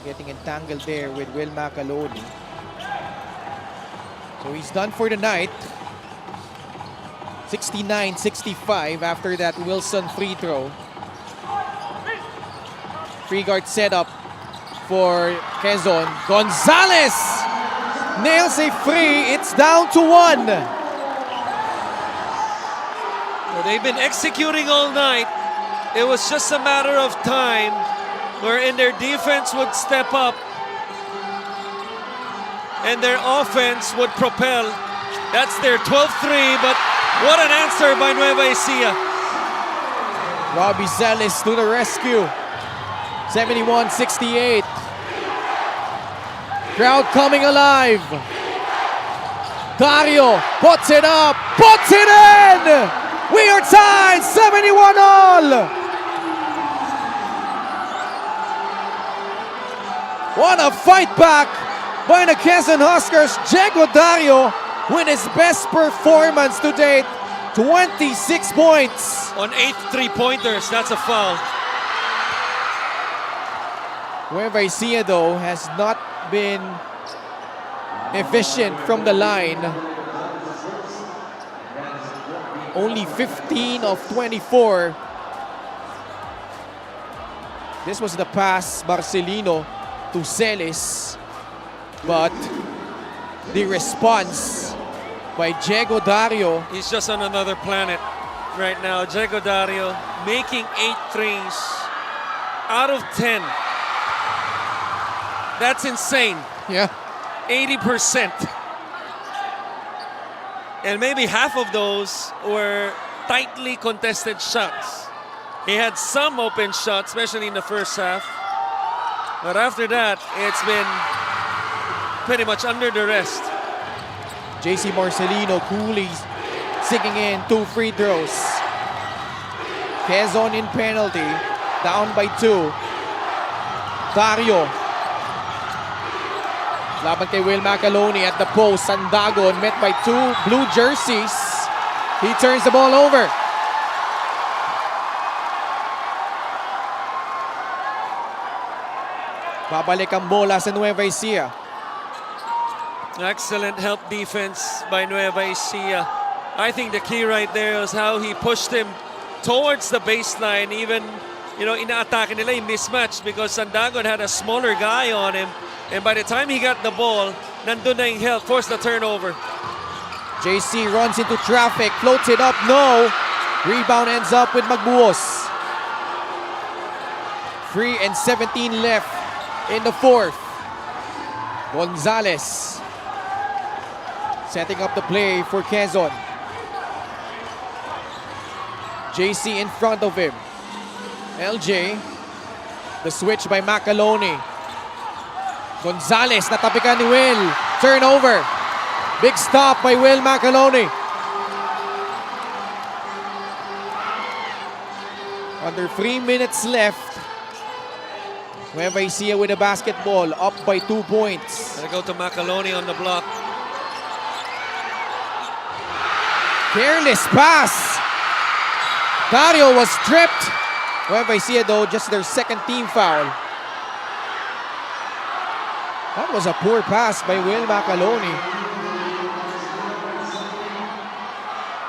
Getting entangled there with Will Macaloni. So he's done for the night. 69-65 after that Wilson free throw. Free guard setup for Quezon. Gonzalez nails a free. It's down to 1. Well, they've been executing all night. It was just a matter of time wherein their defense would step up and their offense would propel. That's their 12th three, but what an answer by Nueva Ecija. Robbie Zelis to the rescue. 71-68. Crowd coming alive. Dario puts it up, puts it in! We are tied, 71-all! What a fight back by the Quezon Huskers. Diego Dario with his best performance to date, 26 points. On 8 3-pointers, that's a foul. Nueva Ecija, though, has not been efficient from the line. Only 15 of 24. This was the pass, Marcelino to Celis. But the response by Diego Dario. He's just on another planet right now. Diego Dario making 8 threes out of 10. That's insane. Yeah. 80%. And maybe half of those were tightly contested shots. He had some open shots, especially in the first half. But after that, it's been pretty much under the rest. JC Marcelino coolly sinking in 2 free throws. Quezon in penalty, down by 2. Dario. Laban kay Will Macaloni at the post. Sandagon met by 2 blue jerseys. He turns the ball over. Babalik ang bola sa Nueva Ecija. Excellent help defense by Nueva Ecija. I think the key right there is how he pushed him towards the baseline. Even, ina-atake nila yung mismatch because Sandagon had a smaller guy on him. And by the time he got the ball, nandun na yung help, forced the turnover. JC runs into traffic, floats it up, no. Rebound ends up with Magbuhos. 3 and 17 left in the fourth. Gonzalez setting up the play for Quezon. JC in front of him. LJ, the switch by Macaloni. Gonzalez, natapikan ni Will. Turnover. Big stop by Will Macaloni. Under 3 minutes left. Nueva Ecija with the basketball, up by 2 points. Gonna go to Macaloni on the block. Careless pass. Dario was stripped. Nueva Ecija, though, just their second team foul. That was a poor pass by Will Macaloni.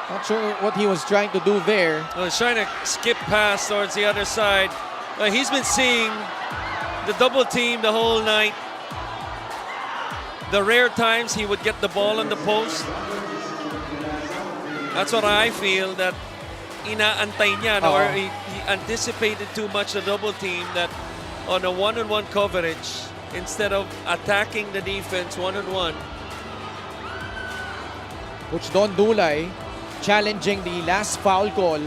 Not sure what he was trying to do there. Well, he's trying to skip pass towards the other side. He's been seeing the double team the whole night. The rare times he would get the ball on the post. That's what I feel, that inaantay niya, or he anticipated too much the double team, that on a one-on-one coverage, instead of attacking the defense one-on-one, Coach Don Dulay challenging the last foul call.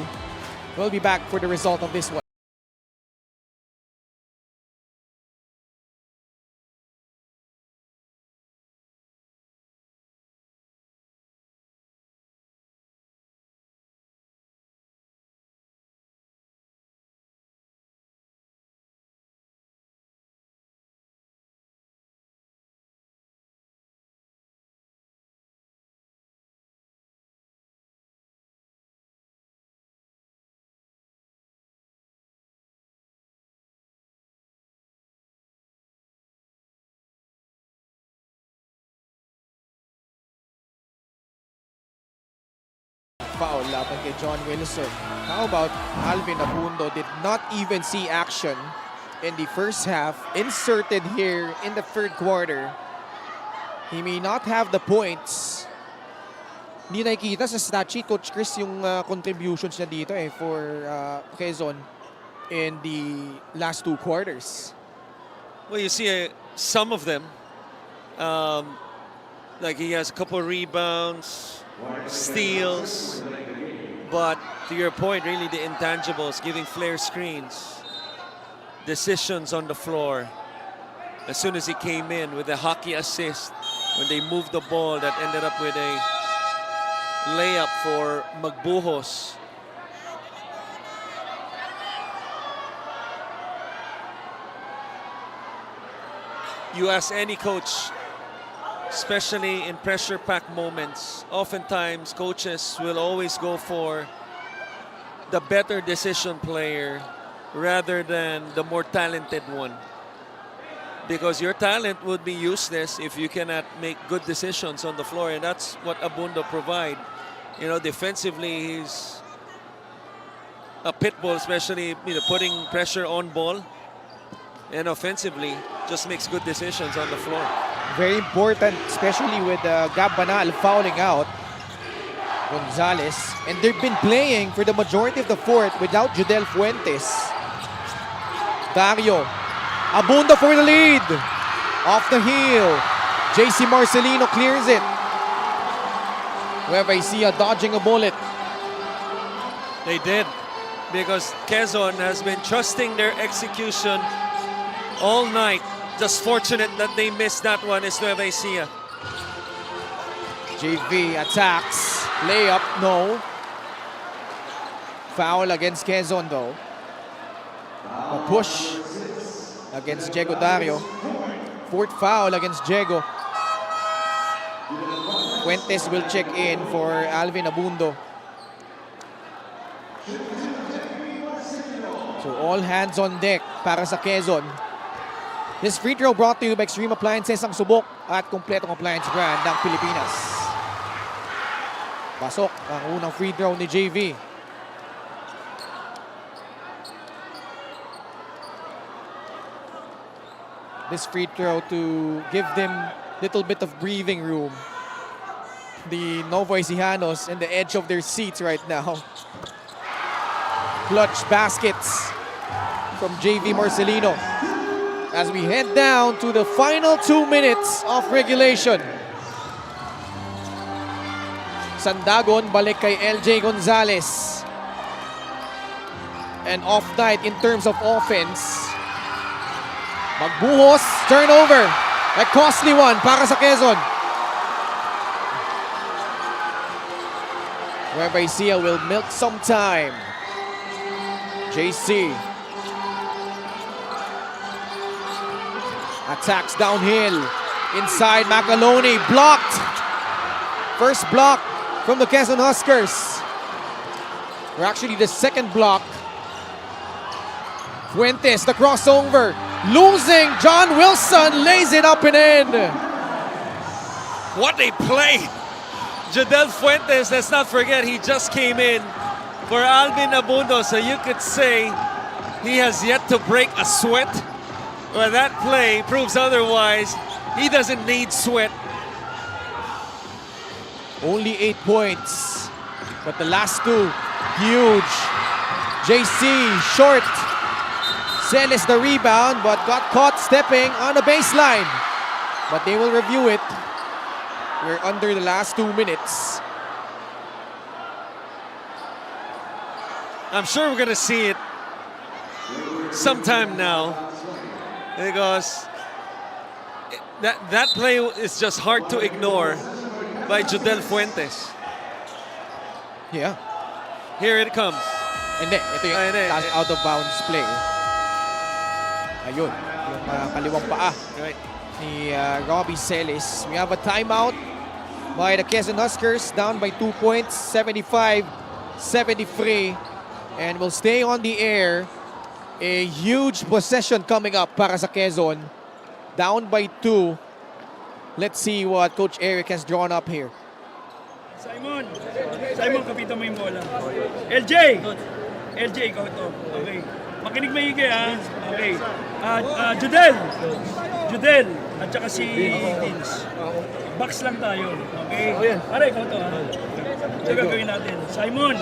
We'll be back for the result of this one. Foul laban kay John Wilson. How about Alvin Abundo did not even see action in the first half, inserted here in the third quarter. He may not have the points. Hindi nakikita sa stat sheet, Coach Chris, yung contributions niya dito for Quezon in the last 2 quarters. Well, you see some of them. Like he has a couple rebounds, steals, but to your point, really the intangibles, giving flare screens, decisions on the floor. As soon as he came in with a hockey assist, when they moved the ball, that ended up with a layup for Magbuhos. You ask any coach, especially in pressure-packed moments, oftentimes coaches will always go for the better decision player rather than the more talented one. Because your talent would be useless if you cannot make good decisions on the floor, and that's what Abundo provide. You know, defensively, he's a pit bull, especially putting pressure on ball, and offensively, just makes good decisions on the floor. Very important, especially with Gab Banal fouling out Gonzalez. And they've been playing for the majority of the fourth without Judel Fuentes. Dario. Abundo for the lead. Off the heel. JC Marcelino clears it. Nueva Ecija dodging a bullet. They did, because Quezon has been trusting their execution all night. Just fortunate that they missed that one is Nueva Ecija. JV attacks. Layup, no. Foul against Quezon though. A push against Diego Dario. 4th foul against Diego. Fuentes will check in for Alvin Abundo. So all hands on deck para sa Quezon. This free throw brought to you by Extreme Appliances, ang subok at kumpletong appliance brand ng Pilipinas. Pasok ang unang free throw ni JV. This free throw to give them little bit of breathing room. The Nueva Ecijanos in the edge of their seats right now. Clutch baskets from JV Marcelino. As we head down to the final 2 minutes of regulation. Sandagon balik kay LJ Gonzalez. And off night in terms of offense. Magbuhos, turnover. A costly one para sa Quezon. Nueva Ecija will milk some time. JC. Attacks downhill. Inside Macaloni. Blocked. First block from the Quezon Huskers. Or actually the second block. Fuentes, the crossover. Losing. John Wilson lays it up and in. What a play! Judel Fuentes, let's not forget, he just came in for Alvin Abundo, so you could say he has yet to break a sweat. Well, that play proves otherwise. He doesn't need sweat. Only 8 points, but the last 2, huge. JC, short. Celis the rebound, but got caught stepping on the baseline. But they will review it. We're under the last 2 minutes. I'm sure we're gonna see it sometime now because that play is just hard to ignore by Judel Fuentes. Yeah. Here it comes. Hindi, ito yung Hindi. last out of bounds play. Ayun, yung kaliwang paa Right. ni Robbie Celis. We have a timeout by the Quezon Huskers, down by 2 points, 75-73. And we'll stay on the air. A huge possession coming up para sa Quezon. Down by 2. Let's see what Coach Eric has drawn up here. Simon, kapito mo yung bola. LJ, ikaw ito. Okay. Makinig maigi ha. Okay. Judel, at saka si Vince. Box lang tayo. Okay? Pare, ikaw ito ha. Ito gagawin natin. Simon,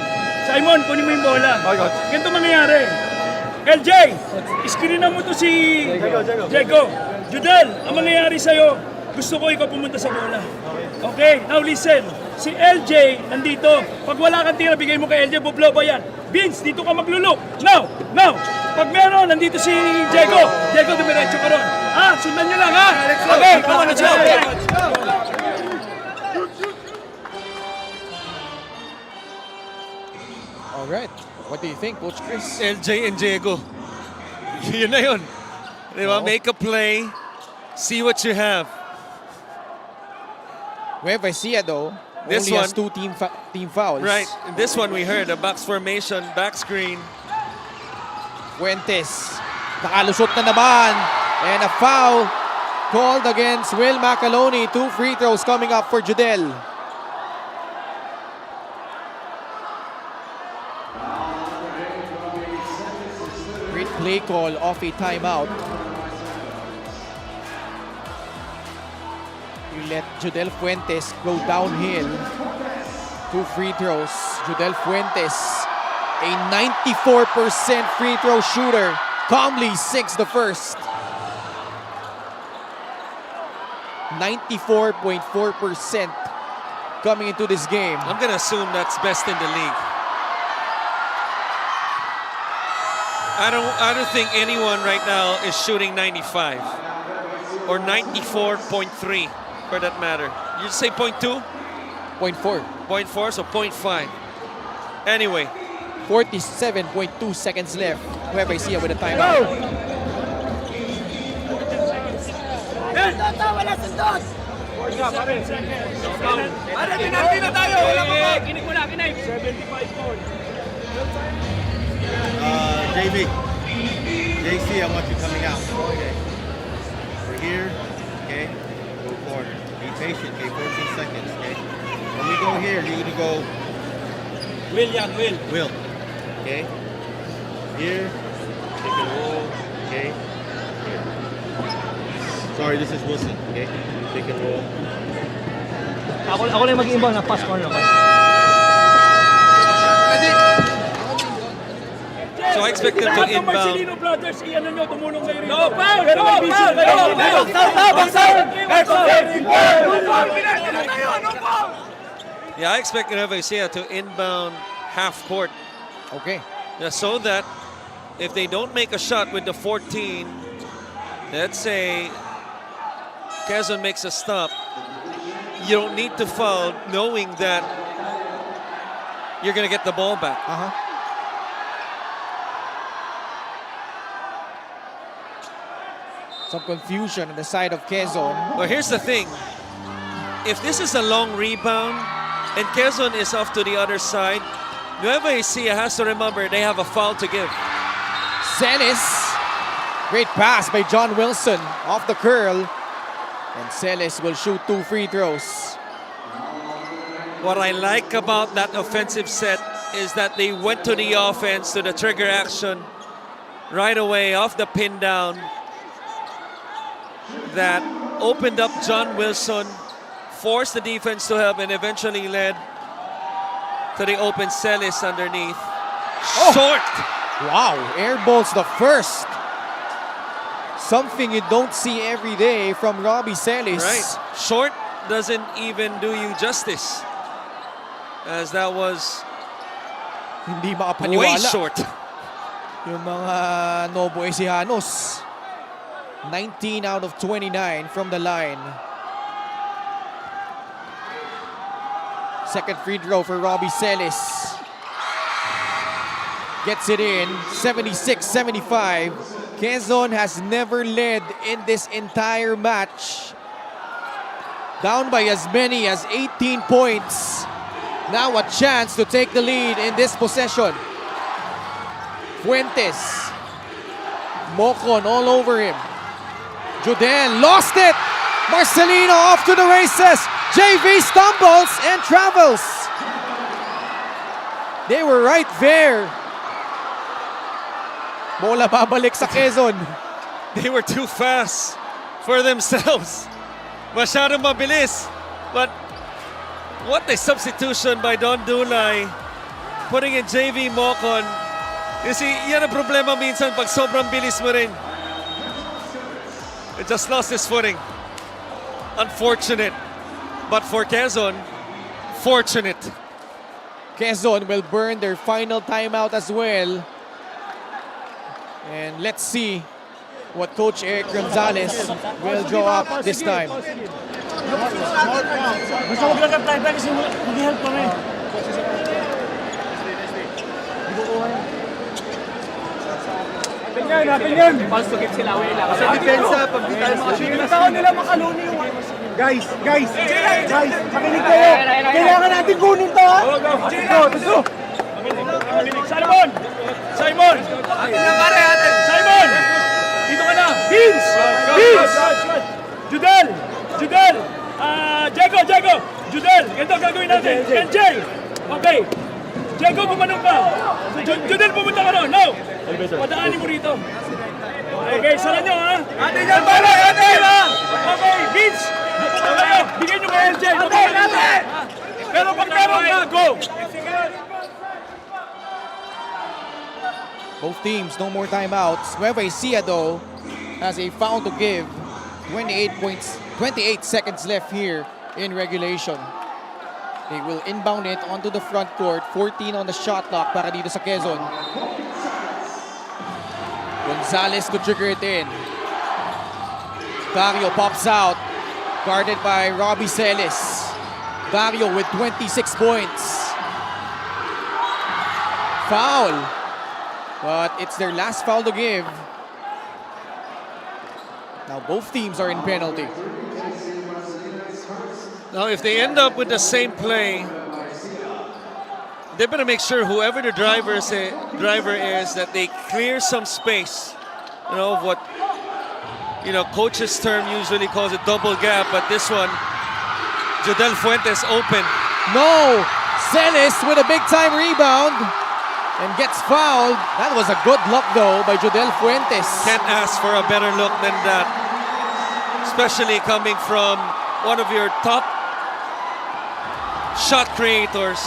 kunin mo yung bola. Ganito mangyayari. LJ, iskrinan mo to si Jago. Judel, ang mangyayari sa'yo, gusto ko ikaw pumunta sa bola. Okay, now listen. Si LJ nandito. Pag wala kang tira, bigay mo kay LJ, bublo ba yan? Vince, dito ka maglulok. Now! Pag meron, nandito si Jago. Jago, dumiretso ka ron. Sundan niyo lang, ha? Okay, come on, let's go. Alright, what do you think, Coach Chris? LJ and Diego. Yun na yun. Di ba? Oo. Make a play. See what you have. Nueva Ecija though, This only has one- 2 team fouls. Right. In this one we heard a box formation, back screen. Fuentes, nakalusot na naman. And a foul called against Will Macaloni. 2 free throws coming up for Judel. Great play call off a timeout. You let Judel Fuentes go downhill. 2 free throws. Judel Fuentes, a 94% free throw shooter, calmly sinks the first. 94.4% coming into this game. I'm gonna assume that's best in the league. I don't think anyone right now is shooting 95 or 94.3 for that matter. You say 0.2? 0.4. 0.4, so 0.5. Anyway, 47.2 seconds left. Nueva Ecija with a timeout. JB, JC, I want you coming out. Okay. We're here. Okay. Go corner. Be patient. Okay. 14 seconds. Okay. When we go here, you're gonna go. Will. Okay. Here. Take it roll. Okay. Here. Sorry, this is Wilson. Okay. Take it roll. Ako lang mag-iimbang na pass corner ako. so I expect them to inbound. Marcelino brothers, iyan nyo, tumulong kayo rin. Yeah, I expect Nueva Ecija to inbound half court. Okay. Yeah, so that if they don't make a shot with the 14, let's say Quezon makes a stop, you don't need to foul knowing that you're going to get the ball back. Some confusion on the side of Quezon. Well, here's the thing. If this is a long rebound and Quezon is off to the other side, Nueva Ecija has to remember they have a foul to give. Celis. Great pass by John Wilson off the curl. And Celis will shoot 2 free throws. What I like about that offensive set is that they went to the offense, to the trigger action right away off the pin down. That opened up John Wilson, forced the defense to help, and eventually led to the open Celis underneath. Short! Wow, air balls the first. Something you don't see every day from Robbie Celis. Right. Short doesn't even do you justice, as that was Hindi Way makapaniwala. short. Yung mga Nueva Ecijanos. 19 out of 29 from the line. Second free throw for Robbie Celis. Gets it in, 76-75. Quezon has never led in this entire match. Down by as many as 18 points. Now a chance to take the lead in this possession. Fuentes. Mocon all over him. Judel lost it. Marcelino off to the races. JV stumbles and travels. They were right there. Bola babalik sa Quezon. They were too fast for themselves. Masyadong mabilis. But what a substitution by Don Dulay. Putting in JV Mocon. You see, yan ang problema minsan pag sobrang bilis mo rin. It just lost his footing. Unfortunate. But for Quezon, fortunate. Quezon will burn their final timeout as well. And let's see what Coach Eric Gonzalez will draw up this time. Gusto ko bilang kapitay tayo kasi mag-help kami. Natin yan! False to give sila away lang. Sa depensa, pag di tayo makashoot. Pinatawag nila makaluni yung Guys! Makinig kayo! Kailangan natin kunin to, ha? Let's go! Simon! Simon! Dito ka na! Vince! Judel! Diego! Judel! Ganito ang gagawin natin! NJ! Okay! Diego, gumanong ka! Judel, pumunta ka ron! No! Padaanin mo rito! Okay, sara nyo, ha? Atin yan, pala! Atin! Okay, Vince! Bigyan nyo kay NJ! Atin! Pero pag meron ka, go! Both teams, no more timeouts. Nueva Ecija, though, has a foul to give. 28 seconds left here in regulation. They will inbound it onto the front court. 14 on the shot clock para dito sa Quezon. Gonzalez to trigger it in. Dario pops out. Guarded by Robbie Celis. Dario with 26 points. Foul. But it's their last foul to give. Now both teams are in penalty. Now, if they end up with the same play, they better make sure whoever the driver is that they clear some space. You know, what coach's term usually calls a double gap, but this one, Jodel Fuentes open. No! Celis with a big-time rebound and gets fouled. That was a good look, though, by Jodel Fuentes. Can't ask for a better look than that, especially coming from one of your top shot creators.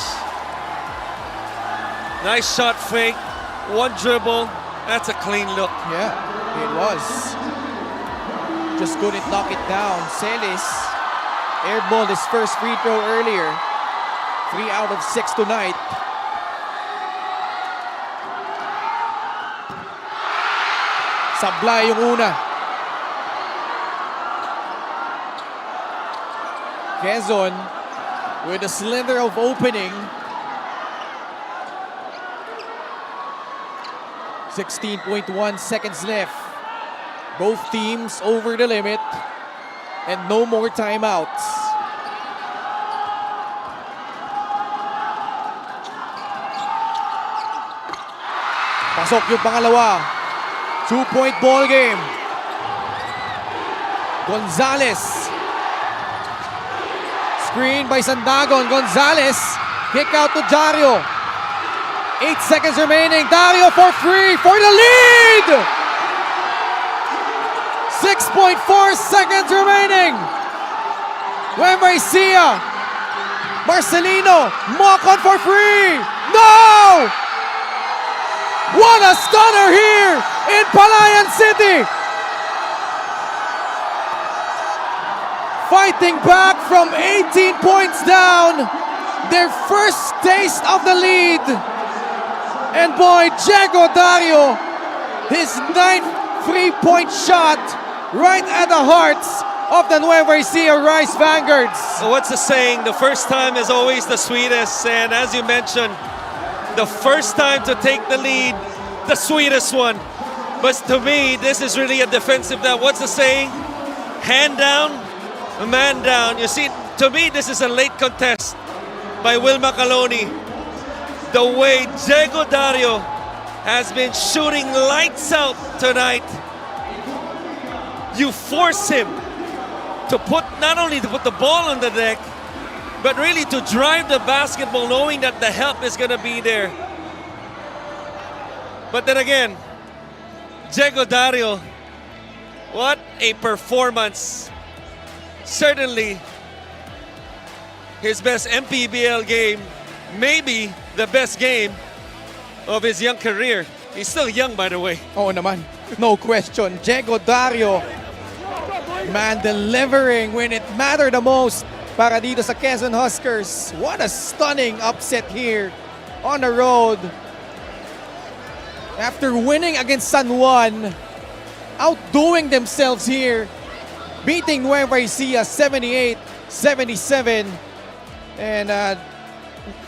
Nice shot fake, one dribble. That's a clean look. Yeah, it was. Just couldn't knock it down. Celis airballed his first free throw earlier. 3 out of 6 tonight. Sablay yung una. Quezon with a slither of opening. 16.1 seconds left. Both teams over the limit and no more timeouts. Pasok yung pangalawa. 2-point ball game. Gonzalez. Screen by Sandagon. Gonzalez. Kick out to Dario. 8 seconds remaining. Dario for free for the lead. 6.4 seconds remaining. Nueva Ecija. Marcelino. Mocon for free. No! What a stunner here in Palayan City. Fighting back from 18 points down. Their first taste of the lead And boy, Diego Dario, his 9th three-point shot right at the hearts of the Nueva Ecija Rice Vanguards. So what's the saying? The first time is always the sweetest. And as you mentioned, the first time to take the lead, the sweetest one. But to me, this is really a defensive down. What's the saying? Hand down, a man down. You see, to me, this is a late contest by Wilma Caloni. The way Diego Dario has been shooting lights out tonight, you force him to put, not only to put the ball on the deck, but really to drive the basketball knowing that the help is going to be there. But then again, Diego Dario, what a performance. Certainly his best MPBL game, maybe the best game of his young career. He's still young, by the way. Oo naman, no question. Diego Dario, man, delivering when it mattered the most para dito sa Quezon Huskers. What a stunning upset here on the road. After winning against San Juan, outdoing themselves here, beating Nueva Ecija 78-77. And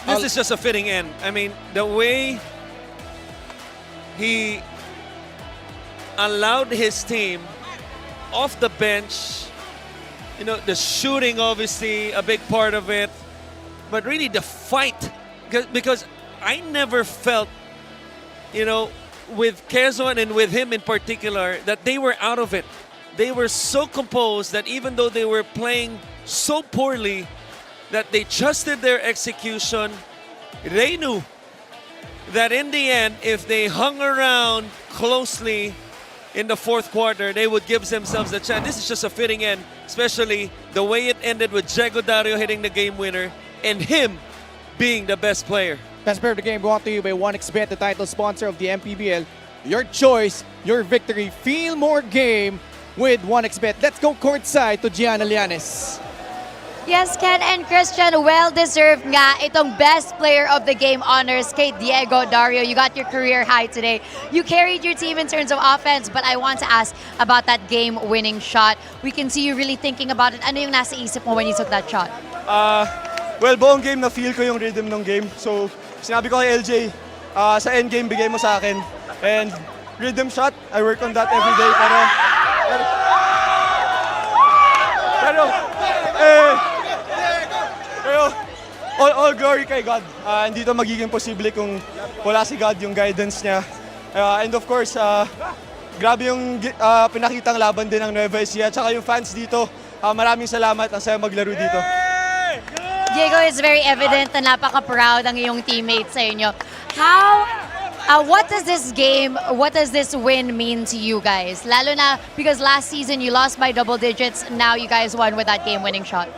This is just a fitting end. I mean, the way he allowed his team off the bench, you know, the shooting obviously a big part of it, but really the fight, because I never felt, you know, with Quezon and with him in particular, that they were out of it. They were so composed that even though they were playing so poorly, that they trusted their execution. They knew that in the end, if they hung around closely in the fourth quarter, they would give themselves a chance. This is just a fitting end, especially the way it ended with Diego Dario hitting the game winner and him being the best player. Best player of the game brought to you by 1xBet, the title sponsor of the MPBL. Your choice, your victory. Feel more game with 1xBet. Let's go courtside to Gianna Llanes. Yes, Ken and Christian, well-deserved nga itong best player of the game honors kay Diego Dario. You got your career high today. You carried your team in terms of offense, but I want to ask about that game-winning shot. We can see you really thinking about it. Ano yung nasa isip mo when you took that shot? Well, buong game na feel ko yung rhythm ng game. So, sinabi ko kay LJ, sa end game bigay mo sa akin. And rhythm shot, I work on that every day. Pero all glory kay God. Hindi to magiging posible kung wala si God, yung guidance niya. And of course, grabe yung pinakitang laban din ng Nueva Ecija. Tsaka yung fans dito, maraming salamat. Ang saya maglaro dito. Diego, it's very evident na napaka-proud ang iyong teammates sa inyo. What does this win mean to you guys? Lalo na because last season you lost by double digits, now you guys won with that game-winning shot.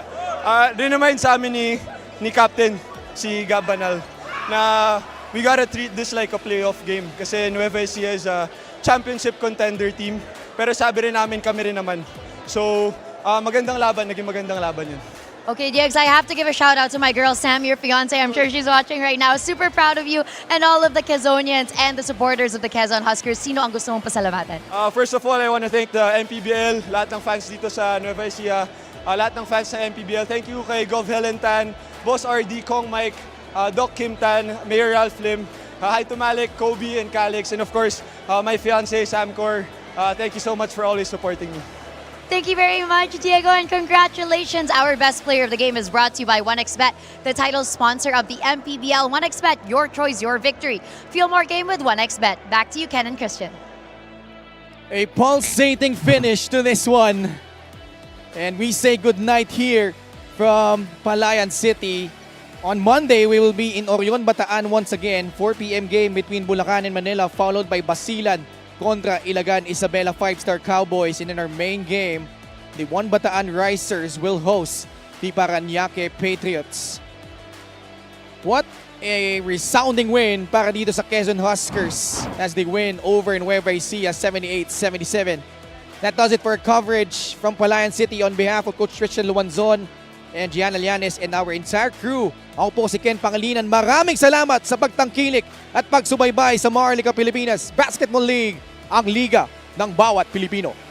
Remind sa amin ni Captain, si Gab Banal, na we gotta treat this like a playoff game kasi Nueva Ecija is a championship contender team. Pero sabi rin namin, kami rin naman. So, magandang laban, naging magandang laban yun. Okay, Diegs, I have to give a shout out to my girl Sam, your fiance. I'm sure she's watching right now. Super proud of you and all of the Quezonians and the supporters of the Quezon Huskers. Sino ang gusto mong pasalamatan? First of all, I want to thank the MPBL, lahat ng fans dito sa Nueva Ecija, lahat ng fans ng MPBL. Thank you kay Gov Helen Tan, Boss RD, Kong Mike, Doc Kim Tan, Mayor Ralph Lim, hi to Malik, Kobe, and Calix, and of course, my fiance Sam Cor. Thank you so much for always supporting me. Thank you very much, Diego, and congratulations. Our best player of the game is brought to you by 1xBet, the title sponsor of the MPBL. 1xBet, your choice, your victory. Feel more game with 1xBet. Back to you, Ken and Christian. A pulsating finish to this one. And we say goodnight here from Palayan City. On Monday, we will be in Orion, Bataan once again. 4 p.m. game between Bulacan and Manila, followed by Basilan kontra Ilagan Isabela 5-Star Cowboys. And in our main game, the One Bataan Risers will host the Parañaque Patriots. What a resounding win para dito sa Quezon Huskers as they win over Nueva Ecija 78-77. That does it for coverage from Palayan City on behalf of Coach Christian Luanzon and Gianna Llanes, and our entire crew. Ako po si Ken Pangilinan. Maraming salamat sa pagtangkilik at pagsubaybay sa Maharlika Pilipinas Basketball League, ang liga ng bawat Pilipino.